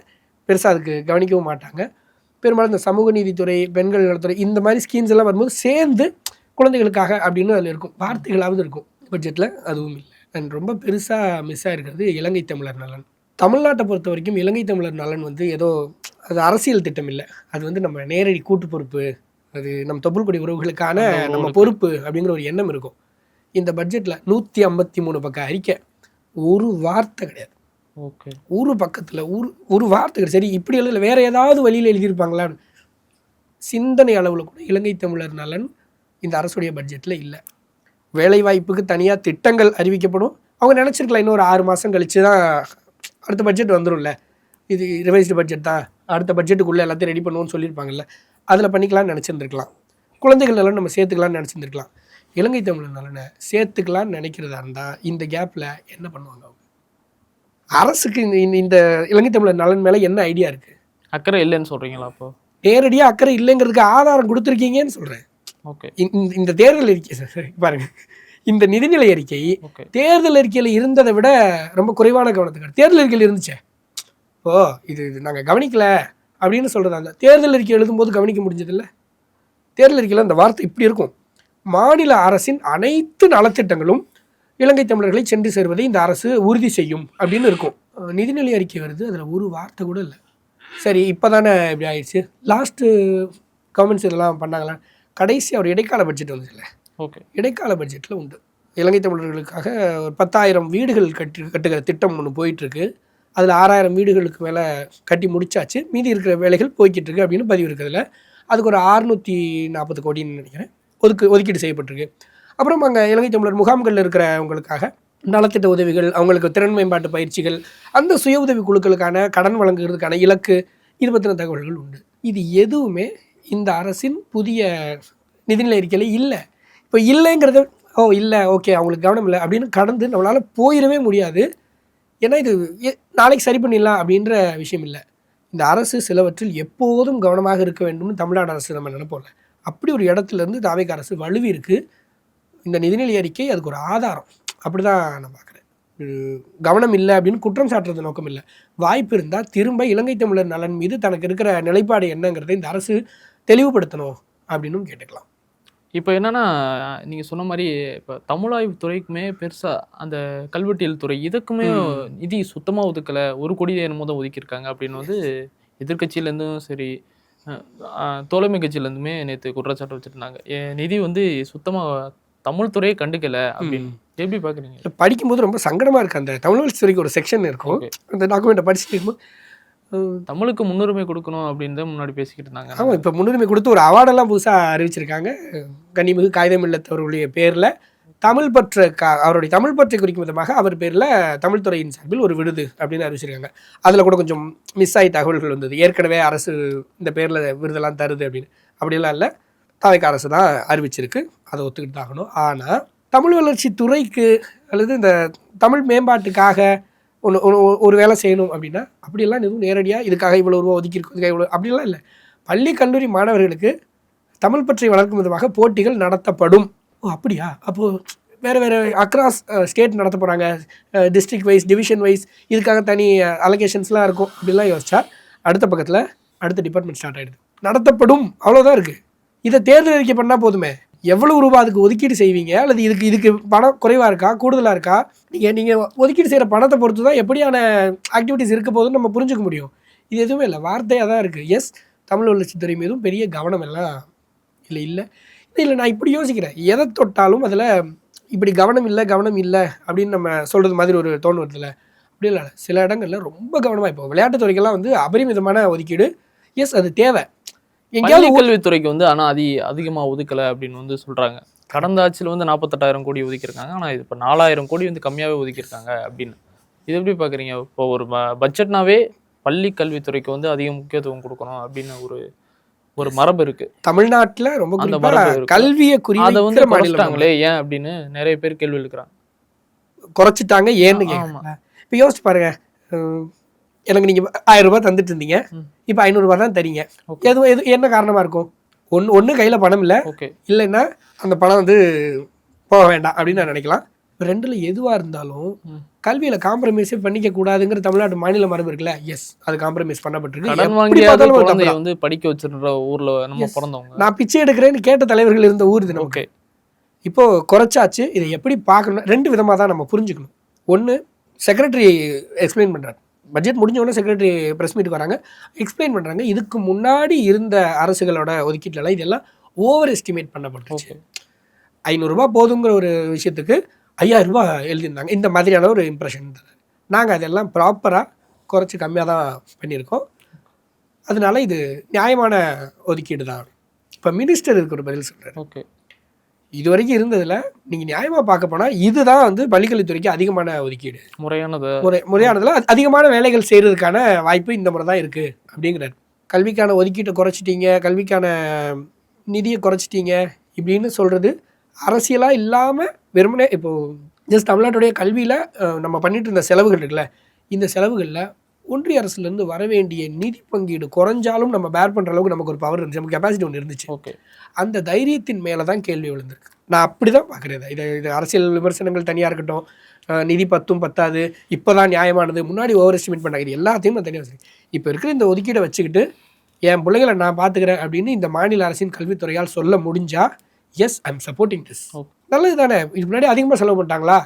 பெருசாக அதுக்கு கவனிக்கவும் மாட்டாங்க. பெரும்பாலும் இந்த சமூக நீதித்துறை, பெண்கள் நலத்துறை, இந்த மாதிரி ஸ்கீம்ஸ் எல்லாம் வரும்போது சேர்ந்து குழந்தைகளுக்காக அப்படின்னு அதில் இருக்கும், வார்த்தைகளாவது இருக்கும். பட்ஜெட்டில் அதுவும் இல்லை. அண்ட் ரொம்ப பெருசாக மிஸ் ஆகிருக்கிறது இலங்கை தமிழர் நலன். தமிழ்நாட்டை பொறுத்த வரைக்கும் இலங்கை தமிழர் நலன் வந்து ஏதோ அது அரசியல் திட்டம் இல்லை, அது வந்து நம்ம நேரடி கூட்டு பொறுப்பு, அது நம்ம தொப்புள்கொடி உறவுகளுக்கான நம்ம பொறுப்பு அப்படிங்கிற ஒரு எண்ணம் இருக்கும். இந்த பட்ஜெட்டில் 153 பக்கம் அறிக்கை, ஒரு வார்த்தை கிடையாது. ஒரு பக்கத்தில் ஒரு வார்த்தை கிடையாது. சரி, இப்படி எழுதல, வேறு ஏதாவது வழியில் எழுதியிருப்பாங்களான்னு சிந்தனை அளவில் கூட இலங்கை தமிழர் நலன் இந்த அரசுடைய பட்ஜெட்டில் இல்லை. வேலைவாய்ப்புக்கு தனியாக திட்டங்கள் அறிவிக்கப்படும். அவங்க நினச்சிருக்கலாம் இன்னும் ஒரு 6 மாதம் கழித்து தான் அடுத்த பட்ஜெட் வந்துடும்ல, இது ரிவைஸ்டு பட்ஜெட் தான், அடுத்த பட்ஜெட்டுக்குள்ளே எல்லாத்தையும் ரெடி பண்ணுவோன்னு சொல்லியிருப்பாங்கல்ல. அதில் பண்ணிக்கலாம்னு நினச்சிருந்துருக்கலாம். குழந்தைகள் நலன் நம்ம சேர்த்துக்கலாம்னு நினச்சிருந்துருக்கலாம். இலங்கை தமிழர் நலனை சேர்த்துக்கலான்னு நினைக்கிறதா இருந்தால் இந்த கேப்பில் என்ன பண்ணுவாங்க அவங்க? அரசுக்கு இந்த இலங்கை தமிழர் நலன் மேலே என்ன ஐடியா இருக்குது? அக்கறை இல்லைன்னு சொல்கிறீங்களா? அப்போ நேரடியாக அக்கறை இல்லைங்கிறதுக்கு ஆதாரம் கொடுத்துருக்கீங்கன்னு சொல்கிறேன். ஓகே, இந்த தேர்தல் அறிக்கை பாருங்க, இந்த நிதிநிலை அறிக்கை தேர்தல் அறிக்கையில் இருந்ததை விட ரொம்ப குறைவான கவனத்துக்கு தேர்தல் அறிக்கையில் இருந்துச்சே. ஓ இது நாங்கள் கவனிக்கல அப்படின்னு சொல்கிறதா இருந்தால் தேர்தல் அறிக்கை எழுதும்போது கவனிக்க முடிஞ்சதில்லை. தேர்தல் அறிக்கையில் அந்த வார்த்தை இப்படி இருக்கும்: மாநில அரசின் அனைத்து நலத்திட்டங்களும் இலங்கை தமிழர்களை சென்று சேருவதை இந்த அரசு உறுதி செய்யும் அப்படின்னு இருக்கும். நிதிநிலை அறிக்கை வருது, அதில் ஒரு வார்த்தை கூட இல்லை. சரி, இப்போ தானே இப்படி ஆயிடுச்சு. லாஸ்ட்டு கவர்மெண்ட்ஸ் இதெல்லாம் பண்ணாங்களா? கடைசி ஒரு இடைக்கால பட்ஜெட் வந்துச்சுல்ல, ஓகே, இடைக்கால பட்ஜெட்டில் உண்டு இலங்கை தமிழர்களுக்காக ஒரு 10,000 வீடுகள் கட்டுகிற திட்டம் ஒன்று போயிட்டுருக்கு. அதில் 6,000 வீடுகளுக்கு மேலே கட்டி முடிச்சாச்சு, மீதி இருக்கிற வேலைகள் போய்கிட்டு இருக்கு அப்படின்னு பதிவு இருக்கிறதுல. அதுக்கு ஒரு 640 கோடின்னு நினைக்கிறேன் ஒதுக்கீடு செய்யப்பட்டிருக்கு. அப்புறம் அங்கே இலங்கை தமிழர் முகாம்களில் இருக்கிறவங்களுக்காக நலத்திட்ட உதவிகள், அவங்களுக்கு திறன் மேம்பாட்டு பயிற்சிகள், அந்த சுய உதவி குழுக்களுக்கான கடன் வழங்குறதுக்கான இலக்கு, இது பற்றின தகவல்கள் உண்டு. இது எதுவுமே இந்த அரசின் புதிய நிதிநிலை அறிக்கையில் இல்லை. இப்போ இல்லைங்கிறது இல்லை, ஓகே, அவங்களுக்கு கவனம் இல்லை அப்படின்னு கடந்து நம்மளால் போயிடவே முடியாது. ஏன்னா இது நாளைக்கு சரி பண்ணிடலாம் அப்படின்ற விஷயம் இல்லை. இந்த அரசு சிலவற்றில் எப்போதும் கவனமாக இருக்க வேண்டும்னு தமிழ்நாடு அரசு நம்ம நினைப்போம்ல, அப்படி ஒரு இடத்துலேருந்து தாவேக அரசு வலுவி இருக்குது. இந்த நிதிநிலை அறிக்கை அதுக்கு ஒரு ஆதாரம். அப்படி தான் நான் பார்க்குறேன். கவனம் இல்லை அப்படின்னு குற்றம் சாட்டுறது நோக்கம் இல்லை. வாய்ப்பு இருந்தால் திரும்ப இலங்கை தமிழர் நலன் மீது தனக்கு இருக்கிற நிலைப்பாடு என்னங்கிறத இந்த அரசு தெளிவுபடுத்தணும் அப்படின்னு கேட்டுக்கலாம். இப்போ என்னென்னா, நீங்கள் சொன்ன மாதிரி இப்போ தமிழாய்வு துறைக்குமே பெருசாக அந்த கல்வெட்டியல் துறை இதுக்குமே நிதி சுத்தமாக ஒதுக்கலை, 1 கோடி என்னமோ தான் ஒதுக்கியிருக்காங்க அப்படின்னு வந்து எதிர்கட்சியிலேருந்தும் சரி, தோழமை கட்சியிலேருந்துமே நேற்று குற்றச்சாட்டு வச்சுருந்தாங்க. நிதி வந்து சுத்தமாக தமிழ் துறையை கண்டுக்கலை அப்படின்னு. எப்படி பார்க்குறீங்க? படிக்கும்போது ரொம்ப சங்கடமாக இருக்குது. அந்த தமிழ் வளர்ச்சி துறைக்கு ஒரு செக்ஷன் இருக்கும், அந்த டாக்குமெண்ட்டை படிச்சுட்டு இருக்கும்போது தமிழுக்கு முன்னுரிமை கொடுக்கணும் அப்படின்னு தான் முன்னாடி பேசிக்கிட்டு இருந்தாங்க. ஆமாம், இப்போ முன்னுரிமை கொடுத்து ஒரு அவார்டெல்லாம் புதுசாக அறிவிச்சிருக்காங்க. கன்னிமிகு காகிதம் இல்லத்தவருடைய பேரில் தமிழ் பற்ற அவருடைய தமிழ் பற்றை குறிக்கும் விதமாக அவர் பேரில் தமிழ் துறையின் சார்பில் ஒரு விருது அப்படின்னு அறிவிச்சிருக்காங்க. அதில் கூட கொஞ்சம் மிஸ் ஆகி தகவல்கள் வந்தது. ஏற்கனவே அரசு இந்த பேரில் விருதெல்லாம் தருது அப்படின்னு. அப்படிலாம் இல்லை, தாவேக அரசு தான் அறிவிச்சிருக்கு, அதை ஒத்துக்கிட்டு தான் ஆகணும். ஆனால் தமிழ் வளர்ச்சி துறைக்கு அல்லது இந்த தமிழ் மேம்பாட்டுக்காக ஒரு வேலை செய்யணும் அப்படின்னா அப்படியெல்லாம் எதுவும் நேரடியாக இதுக்காக இவ்வளோ ரூபா ஒதுக்கியிருக்கும் இவ்வளோ அப்படிலாம் இல்லை. பள்ளி கல்லூரி மாணவர்களுக்கு தமிழ் பற்றி வளர்க்கும் விதமாக போட்டிகள் நடத்தப்படும். ஓ அப்படியா? அப்போது வேறு வேறு அக்ராஸ் ஸ்டேட் நடத்த போகிறாங்க, டிஸ்ட்ரிக்ட் வைஸ், டிவிஷன் வைஸ், இதுக்காக தனி அலகேஷன்ஸ்லாம் இருக்கும். அப்படிலாம் யோசிச்சா அடுத்த பக்கத்தில் அடுத்த டிபார்ட்மெண்ட் ஸ்டார்ட் ஆகிடுது. நடத்தப்படும், அவ்வளோதான் இருக்குது. இதை தேர்தல் அறிக்கை பண்ணால் போதுமே. எவ்வளோ ரூபா அதுக்கு ஒதுக்கீடு செய்வீங்க, அல்லது இதுக்கு பணம் குறைவாக இருக்கா கூடுதலாக இருக்கா, நீங்கள் ஒதுக்கீடு செய்கிற பணத்தை பொறுத்து தான் எப்படியான ஆக்டிவிட்டீஸ் இருக்க போதுன்னு நம்ம புரிஞ்சுக்க முடியும். இது எதுவுமே இல்லை, வார்த்தையாக தான் இருக்குது. எஸ், தமிழ் வளர்ச்சித்துறை மீதும் பெரிய கவனம் எல்லாம் இல்லை. நான் இப்படி யோசிக்கிறேன், எதை தொட்டாலும் அதில் இப்படி கவனம் இல்லை அப்படின்னு நம்ம சொல்கிறது மாதிரி ஒரு தோணு வருதுல்ல. அப்படி இல்லை, சில இடங்களில் ரொம்ப கவனமாக. இப்போ விளையாட்டுத்துறைக்கெல்லாம் வந்து அபரிமிதமான ஒதுக்கீடு, எஸ் அது தேவை. எங்கேயாவது கல்வித்துறைக்கு வந்து ஆனால் அதிகமாக ஒதுக்கலை அப்படின்னு வந்து சொல்கிறாங்க. கடந்த ஆட்சியில் வந்து 48,000 கோடி ஒதுக்கியிருக்காங்க, ஆனால் இது இப்போ 4,000 கோடி வந்து கம்மியாகவே ஒதுக்கியிருக்காங்க அப்படின்னு. இது எப்படி பார்க்குறீங்க? இப்போ ஒரு பட்ஜெட்னாவே பள்ளி கல்வித்துறைக்கு வந்து அதிக முக்கியத்துவம் கொடுக்கணும் அப்படின்னு ஒரு மரபு இருக்குது தமிழ்நாட்டில். ரொம்ப அந்த மரபு கல்வியை அதை வந்து குறைச்சிட்டாங்களே ஏன் அப்படின்னு நிறைய பேர் கேள்வி எழுக்கிறாங்க. குறைச்சிட்டாங்க ஏன்னு கேட்கலாம். இப்போ யோசிச்சு பாருங்க, எனக்கு நீங்கள் 1000 ரூபாய் தந்துட்டு இருந்தீங்க, இப்போ 500 ரூபாய் தான் தரீங்க. எது என்ன காரணமாக இருக்கும்? ஒன்று கையில் பணம் இல்லை, இல்லைன்னா அந்த பணம் வந்து போக வேண்டாம் அப்படின்னு நான் நினைக்கலாம். ரெண்டில் எதுவாக இருந்தாலும் கல்வியில் காம்ப்ரமைஸே பண்ணிக்க கூடாதுங்கிற தமிழ்நாட்டு மாநில மரபு இருக்குல்ல. எஸ், அது காம்ப்ரமைஸ் பண்ணப்பட்டிருக்கு. வந்து படிக்க வச்சிருக்கிற ஊரில் நம்ம பிறந்தவங்க, நான் பிச்சை எடுக்கிறேன்னு கேட்ட தலைவர்கள் இருந்த ஊர் இது நமக்கு. இப்போது குறைச்சாச்சு. இதை எப்படி பார்க்கணும்? 2 விதமாக தான் நம்ம புரிஞ்சுக்கணும். ஒன்று, செக்ரட்டரி எக்ஸ்பிளைன் பண்ணுறாரு. பட்ஜெட் முடிஞ்ச உடனே செக்ரட்டரி ப்ரெஸ் மீட்டுக்கு வராங்க, எக்ஸ்பிளைன் பண்ணுறாங்க. இதுக்கு முன்னாடி இருந்த அரசுகளோட ஒதுக்கீட்டிலலாம் இதெல்லாம் ஓவர் எஸ்டிமேட் பண்ணப்பட்டுருச்சு. 500 ரூபா போதுங்கிற ஒரு விஷயத்துக்கு 5000 ரூபா எழுதியிருந்தாங்க. இந்த மாதிரியான ஒரு இம்ப்ரெஷன். நாங்கள் அதெல்லாம் ப்ராப்பராக குறைச்சி கம்மியாக தான் பண்ணியிருக்கோம். அதனால இது நியாயமான ஒதுக்கீடு தான். இப்போ மினிஸ்டர் இதுக்கு ஒரு பதில் சொல்கிறார். ஓகே, இது வரைக்கும் இருந்ததில் நீங்கள் நியாயமாக பார்க்க போனால் இதுதான் வந்து பள்ளிக்கல்வித்துறைக்கு அதிகமான ஒதுக்கீடு, முறையானதில் அதிகமான வேலைகள் செய்கிறதுக்கான வாய்ப்பு இந்த முறை தான் இருக்குது அப்படிங்கிறார். கல்விக்கான ஒதுக்கீட்டை குறைச்சிட்டீங்க, கல்விக்கான நிதியை குறைச்சிட்டீங்க இப்படின்னு சொல்கிறது அரசியலாக இல்லாமல் வெறுமனே இப்போது ஜஸ்ட் தமிழ்நாட்டுடைய கல்வியில் நம்ம பண்ணிட்டு இருந்த செலவுகள் இருக்குல்ல, இந்த செலவுகளில் ஒன்றிய அரசுலேருந்து வர வேண்டிய நிதி பங்கீடு குறைஞ்சாலும் நம்ம பேர் பண்ணுற அளவுக்கு நமக்கு ஒரு பவர் இருந்துச்சு, நமக்கு கெப்பாசிட்டி ஒன்று இருந்துச்சு. ஓகே, அந்த தைரியத்தின் மேலே தான் கேள்வி விழுந்திருக்கு. நான் அப்படி தான் பார்க்குறேன். இது அரசியல் விமர்சனங்கள் தனியாக இருக்கட்டும், நிதி பத்தாது, இப்போ தான் நியாயமானது, முன்னாடி ஓவர் எஸ்டிமேட் பண்ணாங்க, இது எல்லாத்தையும் நான் தனியாக வச்சுருக்கேன். இப்போ இருக்கிற இந்த ஒதுக்கீடை வச்சுக்கிட்டு என் பிள்ளைகளை நான் பார்த்துக்கிறேன் அப்படின்னு இந்த மாநில அரசின் கல்வித்துறையால் சொல்ல முடிஞ்சால் yes I am supporting this. நல்லது தானே. இதுக்கு முன்னாடி அதிகமாக செலவு பண்ணிட்டாங்களா,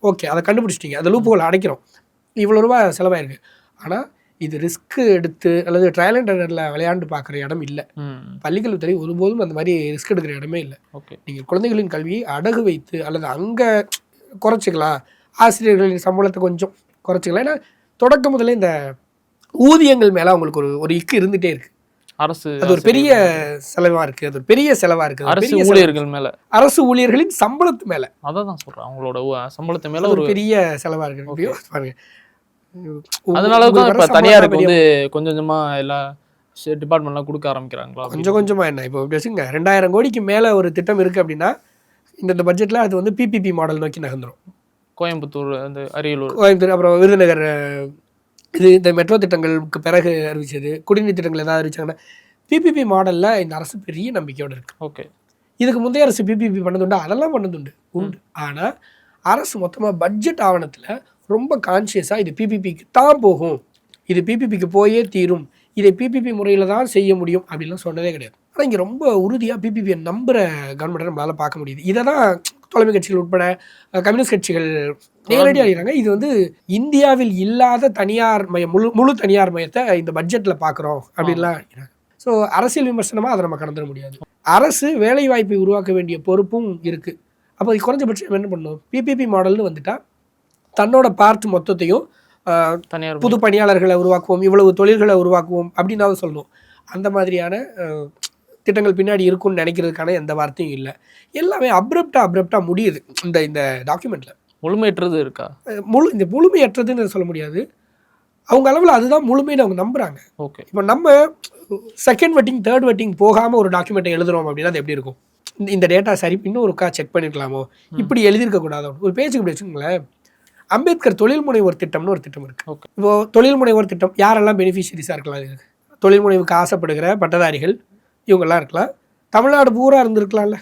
ஓகே அதை கண்டுபிடிச்சிட்டிங்க, அந்த லூப்புகளை அடைக்கிறோம், இவ்வளோ ரூபா செலவாயிருக்கு. ஆனால் இது ரிஸ்க் எடுத்து அல்லது ட்ரையல் அண்ட் எரரில் விளையாண்டு பார்க்குற இடம் இல்லை. பள்ளிக்கல்வித்துறை ஒருபோதும் அந்த மாதிரி ரிஸ்க் எடுக்கிற இடமே இல்லை. நீங்கள் குழந்தைகளின் கல்வியை அடகு வைத்து அல்லது அங்கே குறைச்சிக்கலாம், ஆசிரியர்களின் சம்பளத்தை கொஞ்சம் குறைச்சிக்கலாம். ஏன்னா தொடக்க முதல்ல இந்த ஊதியங்கள் மேலே அவங்களுக்கு ஒரு இக்கு இருந்துகிட்டே இருக்குது. அரசு அது ஒரு பெரிய செலவாக இருக்குது, அது ஒரு பெரிய செலவாக இருக்குது. அரசு ஊழியர்கள் மேலே, அரசு ஊழியர்களின் சம்பளத்து மேலே, அதான் தான் சொல்கிறேன், அவங்களோட சம்பளத்து மேலே ஒரு பெரிய செலவாக இருக்குது. பாருங்க, அதனால தான் இப்போ தனியாருக்கு வந்து கொஞ்சம் கொஞ்சமாக எல்லா டிபார்ட்மெண்ட்லாம் கொடுக்க ஆரம்பிக்கிறாங்களா? கொஞ்சமாக என்ன இப்போ பேசுங்க, 2000 கோடிக்கு மேலே ஒரு திட்டம் இருக்குது அப்படின்னா இந்த பட்ஜெட்டில் அது வந்து பிபிபி மாடல் நோக்கி நகர்ந்துடும். கோயம்புத்தூர், அந்த அரியலூர், கோயம்புத்தூர், அப்புறம் விருதுநகர், இது இந்த மெட்ரோ திட்டங்களுக்கு பிறகு அறிவிச்சது, குடிநீர் திட்டங்கள் ஏதாவது அறிவிச்சாங்கன்னா பிபிபி மாடலில் இந்த அரசு பெரிய நம்பிக்கையோடு இருக்குது. ஓகே, இதுக்கு முந்தைய அரசு பிபிபி பண்ணதுண்டு, அதெல்லாம் பண்ணதுண்டு உண்டு. ஆனால் அரசு மொத்தமாக பட்ஜெட் ஆவணத்தில் ரொம்ப கான்சியஸாக இது பிபிபிக்கு தான் போகும், இது பிபிபிக்கு போயே தீரும், இதை பிபிபி முறையில் தான் செய்ய முடியும் அப்படின்லாம் சொன்னதே கிடையாது. ஆனால் இங்கே ரொம்ப உறுதியாக பிபிபியை நம்புகிற கவர்மெண்ட்டை நம்மளால் பார்க்க முடியுது. இதை தான் தலைமை கட்சிகள் உட்பட கம்யூனிஸ்ட் கட்சிகள் நேரடியாக அழிகிறாங்க. இது வந்து இந்தியாவில் இல்லாத தனியார் மயம், முழு தனியார் மயத்தை இந்த பட்ஜெட்டில் பார்க்குறோம் அப்படின்லாம் அழிக்கிறாங்க. ஸோ அரசியல் விமர்சனமாக அதை நம்ம கடந்துட முடியாது. அரசு வேலைவாய்ப்பை உருவாக்க வேண்டிய பொறுப்பும் இருக்குது. அப்போ அது குறைஞ்சபட்சம் என்ன பண்ணணும், பிபிபி மாடல்னு வந்துட்டால் தன்னோட பார்ட் மொத்தத்தையும் தனியார் புது பணியாளர்களை உருவாக்குவோம், இவ்வளவு தொழில்களை உருவாக்குவோம் அப்படின்னாவது சொல்லணும். அந்த மாதிரியான திட்டங்கள் பின்னாடி இருக்குன்னு நினைக்கிறதுக்கான எந்த வார்த்தையும் இல்லை. எல்லாமே அப்ரப்டாக முடியுது. இந்த டாக்குமெண்ட்டில் முழுமையற்றது இருக்கா? இந்த முழுமையற்றதுன்னு சொல்ல முடியாது. அவங்க அளவில் அதுதான் முழுமைன்னு அவங்க நம்புகிறாங்க. ஓகே, இப்போ நம்ம செகண்ட் வெட்டிங் தேர்ட் வெட்டிங் போகாமல் ஒரு டாக்குமெண்ட்டை எழுதுகிறோம் அப்படின்னா அது எப்படி இருக்கும்? இந்த டேட்டா சரி இன்னும் ஒருக்கா செக் பண்ணிருக்கலாமோ, இப்படி எழுதியிருக்கக்கூடாதோ. ஒரு பேஜுக்கு இப்படி வச்சுக்கோங்களேன், அம்பேத்கர் தொழில் முனைவோர் திட்டம்னு ஒரு திட்டம் இருக்குது. ஓகே, இப்போது தொழில் முனைவோர் திட்டம் யாரெல்லாம் பெனிஃபிஷரிஸாக இருக்கலாம்? இது தொழில் முனைவுக்கு ஆசைப்படுகிற பட்டதாரிகள் இவங்கெல்லாம் இருக்கலாம். தமிழ்நாடு பூரா இருந்திருக்கலாம்ல,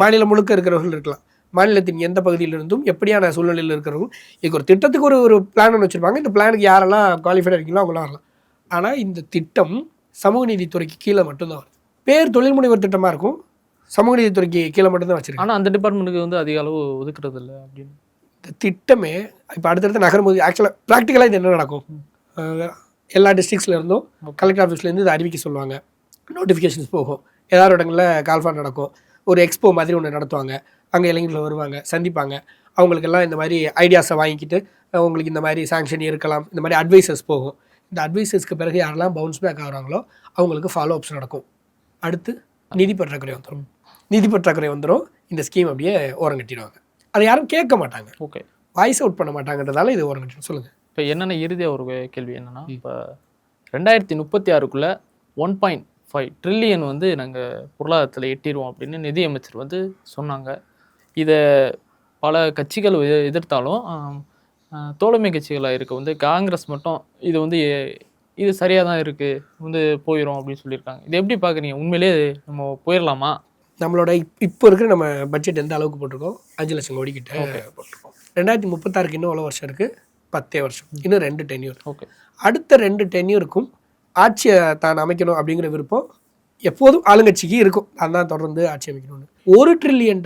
மாநிலம் முழுக்க இருக்கிறவர்கள் இருக்கலாம். மாநிலத்தின் எந்த பகுதியிலிருந்தும் எப்படியான சூழ்நிலையில் இருக்கிறவங்க இதுக்கு ஒரு திட்டத்துக்கு ஒரு பிளான் ஒன்று வச்சுருப்பாங்க. இந்த பிளானுக்கு யாரெல்லாம் குவாலிஃபைடாக இருக்கீங்களோ அவங்களாம் வரலாம். ஆனால் இந்த திட்டம் சமூக நீதித்துறைக்கு கீழே மட்டும்தான் வருது. பேர் தொழில் முனைவர் திட்டமாக இருக்கும், சமூக நீதித்துறைக்கு கீழே மட்டும்தான் வச்சுருக்காங்க. ஆனால் அந்த டிபார்ட்மெண்ட்டுக்கு வந்து அதிக அளவு ஒதுக்குறது இல்லை அப்படின்னு. இந்த திட்டமே இப்போ அடுத்தடுத்து நகரும்போது ஆக்சுவலாக ப்ராக்டிக்கலாக இது என்ன நடக்கும், எல்லா டிஸ்ட்ரிக்ஸ்லேருந்தும் கலெக்டர் ஆஃபீஸ்லேருந்து இதை அறிவிக்க சொல்லுவாங்க, நோட்டிஃபிகேஷன்ஸ் போகும், ஏதாவது இடங்களில் கால்ஃபார் நடக்கும், ஒரு எக்ஸ்போ மாதிரி ஒன்று நடத்துவாங்க, அங்கே இளைஞர்கள் வருவாங்க, சந்திப்பாங்க, அவங்களுக்கெல்லாம் இந்த மாதிரி ஐடியாஸை வாங்கிக்கிட்டு உங்களுக்கு இந்த மாதிரி சாங்ஷன் இருக்கலாம், இந்த மாதிரி அட்வைசர்ஸ் போகும். இந்த அட்வைசர்ஸ்க்கு பிறகு யாரெல்லாம் பவுன்ஸ் பேக் ஆகிறாங்களோ அவங்களுக்கு ஃபாலோ அப்ஸ் நடக்கும். அடுத்து நிதி பற்றாக்குறை வந்துடும். இந்த ஸ்கீம் அப்படியே ஓரம் கட்டிடுவாங்க. அதை யாரும் கேட்க மாட்டாங்க, ஓகே, வாய்ஸ் அவுட் பண்ண மாட்டாங்கன்றதால இது ஓரம் கட்டிடும். சொல்லுங்கள். இப்போ என்னென்ன இறுதியாக ஒரு கேள்வி என்னென்னா, இப்போ 2036க்குள்ளே 1.5 ட்ரில்லியன் வந்து நாங்கள் பொருளாதாரத்தில் எட்டிடுவோம் அப்படின்னு நிதியமைச்சர் வந்து சொன்னாங்க. இதை பல கட்சிகள் எதிர்த்தாலும் தோழமை கட்சிகளாக இருக்க வந்து காங்கிரஸ் மட்டும் இது வந்து இது சரியாக தான் இருக்குது, வந்து போயிடும் அப்படின்னு சொல்லியிருக்காங்க. இது எப்படி பார்க்குறீங்க? உண்மையிலே நம்ம போயிடலாமா? நம்மளோட இப்போ இருக்கிற நம்ம பட்ஜெட் எந்த அளவுக்கு போட்டிருக்கோம்? 5 லட்சம் கோடி கிட்ட போட்டிருக்கோம். 2036க்கு இன்னும் எவ்வளோ வருஷம் இருக்குது? 10 வருஷம், இன்னும் 2 டென்யூர். ஓகே, அடுத்த 2 டென்யூருக்கும் ஆட்சியை தான் அமைக்கணும் அப்படிங்கிற விருப்பம் எப்போதும் ஆளுங்கட்சிக்கு இருக்கும். அதான் தொடர்ந்து ஆட்சி அமைக்கணும்னு. $1 ட்ரில்லியன்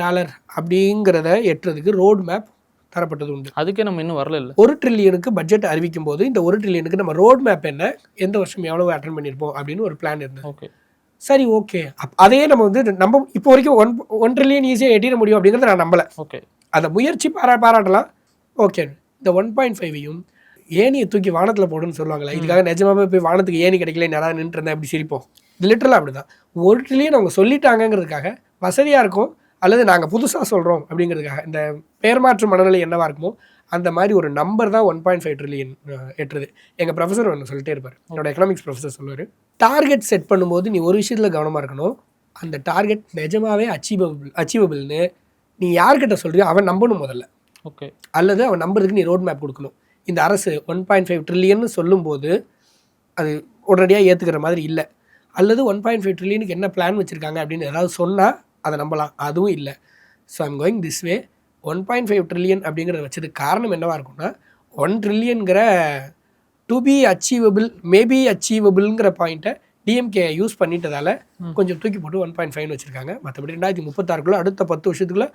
அப்படிங்கிறத எட்டுறதுக்கு ரோட் மேப் தரப்பட்டது உண்டு. அதுக்கே நம்ம இன்னும் வரல. 1 ட்ரில்லியனுக்கு பட்ஜெட் அறிவிக்கும் போது இந்த 1 ட்ரில்லியனுக்கு நம்ம ரோட் மேப் என்ன, எந்த வருஷம் எவ்வளவு அட்டன் பண்ணியிருப்போம் அப்படின்னு ஒரு பிளான் இருந்தது. ஓகே, சரி, ஓகே, அதையே நம்ம வந்து நம்ம இப்போ வரைக்கும் 1 ட்ரில்லியன் ஈஸியாக எட்டிட முடியும் அப்படிங்கிறத நான் நம்பலை. ஓகே, அந்த முயற்சி பாராட்டலாம். ஓகே, இந்த 1.5ஐயும் ஏனியை தூக்கி வானத்தில் போடுன்னு சொல்லுவாங்களே, இதுக்காக நிஜமாவே போய் வானத்துக்கு ஏனி கிடைக்கல யாராவது நின்று இருந்தால் எப்படி சிரிப்போம். இது லிட்டரலாக அப்படி தான். 1 ட்ரில்லியன் அவங்க சொல்லிட்டாங்கிறதுக்காக வசதியாக இருக்கும், அல்லது நாங்கள் புதுசாக சொல்கிறோம் அப்படிங்கிறதுக்காக இந்த பெயர் மாற்று மனநிலை என்னவா இருக்குமோ அந்த மாதிரி ஒரு நம்பர் தான் 1.5 ட்ரில்லியன் எட்டுறது. எங்கள் ப்ரொஃபஸர் ஒன்று சொல்லிட்டே இருப்பார், என்னோட எக்கனாமிக்ஸ் ப்ரொஃபஸர் சொல்லுவார், டார்கெட் செட் பண்ணும்போது நீ ஒரு விஷயத்தில் கவனமாக இருக்கணும், அந்த டார்கெட் நிஜமாவே அச்சீவபிள்னு நீ யார்கிட்ட சொல்றியோ அவன் நம்பணும் முதல்ல. ஓகே. அல்லது அவன் நம்புறதுக்கு நீ ரோட் மேப் கொடுக்கணும். இந்த அரசு 1.5 ட்ரில்லியன் சொல்லும்போது அது உடனடியாக ஏற்றுக்கிற மாதிரி இல்லை. அல்லது 1.5 ட்ரில்லியனுக்கு என்ன பிளான் வச்சுருக்காங்க அப்படின்னு ஏதாவது சொன்னால் அதை நம்பலாம், அதுவும் இல்லை. So I'm going this way. 1.5 trillion அப்படிங்கிறத வச்சதுக்கு காரணம் என்னவாக இருக்கும்னா 1 ட்ரில்லியன்கிற டு பி அச்சீவபிள் மேபி அச்சீவபிள்ங்கிற பாயிண்ட்டை டிஎம்கே யூஸ் பண்ணிட்டதால கொஞ்சம் தூக்கி போட்டு 1.5 வச்சுருக்காங்க. மற்றபடி 2036 அடுத்த 10 வருஷத்துக்குள்ள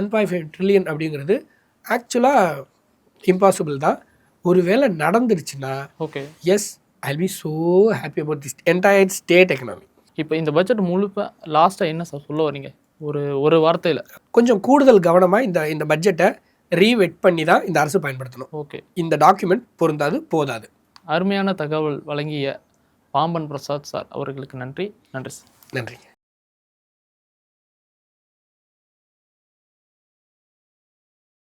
1.5 ட்ரில்லியன் அப்படிங்கிறது ஆக்சுவலாக இம்பாசிபிள் தான். ஒருவேளை நடந்துருச்சுன்னா okay, yes I be so happy about this entire state economy. இப்போ இந்த பட்ஜெட் முழுக்க லாஸ்ட்டாக என்ன சார் சொல்ல வரீங்க ஒரு வார்த்தையில்? கொஞ்சம் கூடுதல் கவனமாக இந்த பட்ஜெட்டை ரீவெட் பண்ணி தான் இந்த அரசு பயன்படுத்தணும். ஓகே, இந்த டாக்குமெண்ட் பொருந்தாது, போதாது. அருமையான தகவல் வழங்கிய பாம்பன் பிரசாத் சார் அவர்களுக்கு நன்றி. நன்றி சார். நன்றி.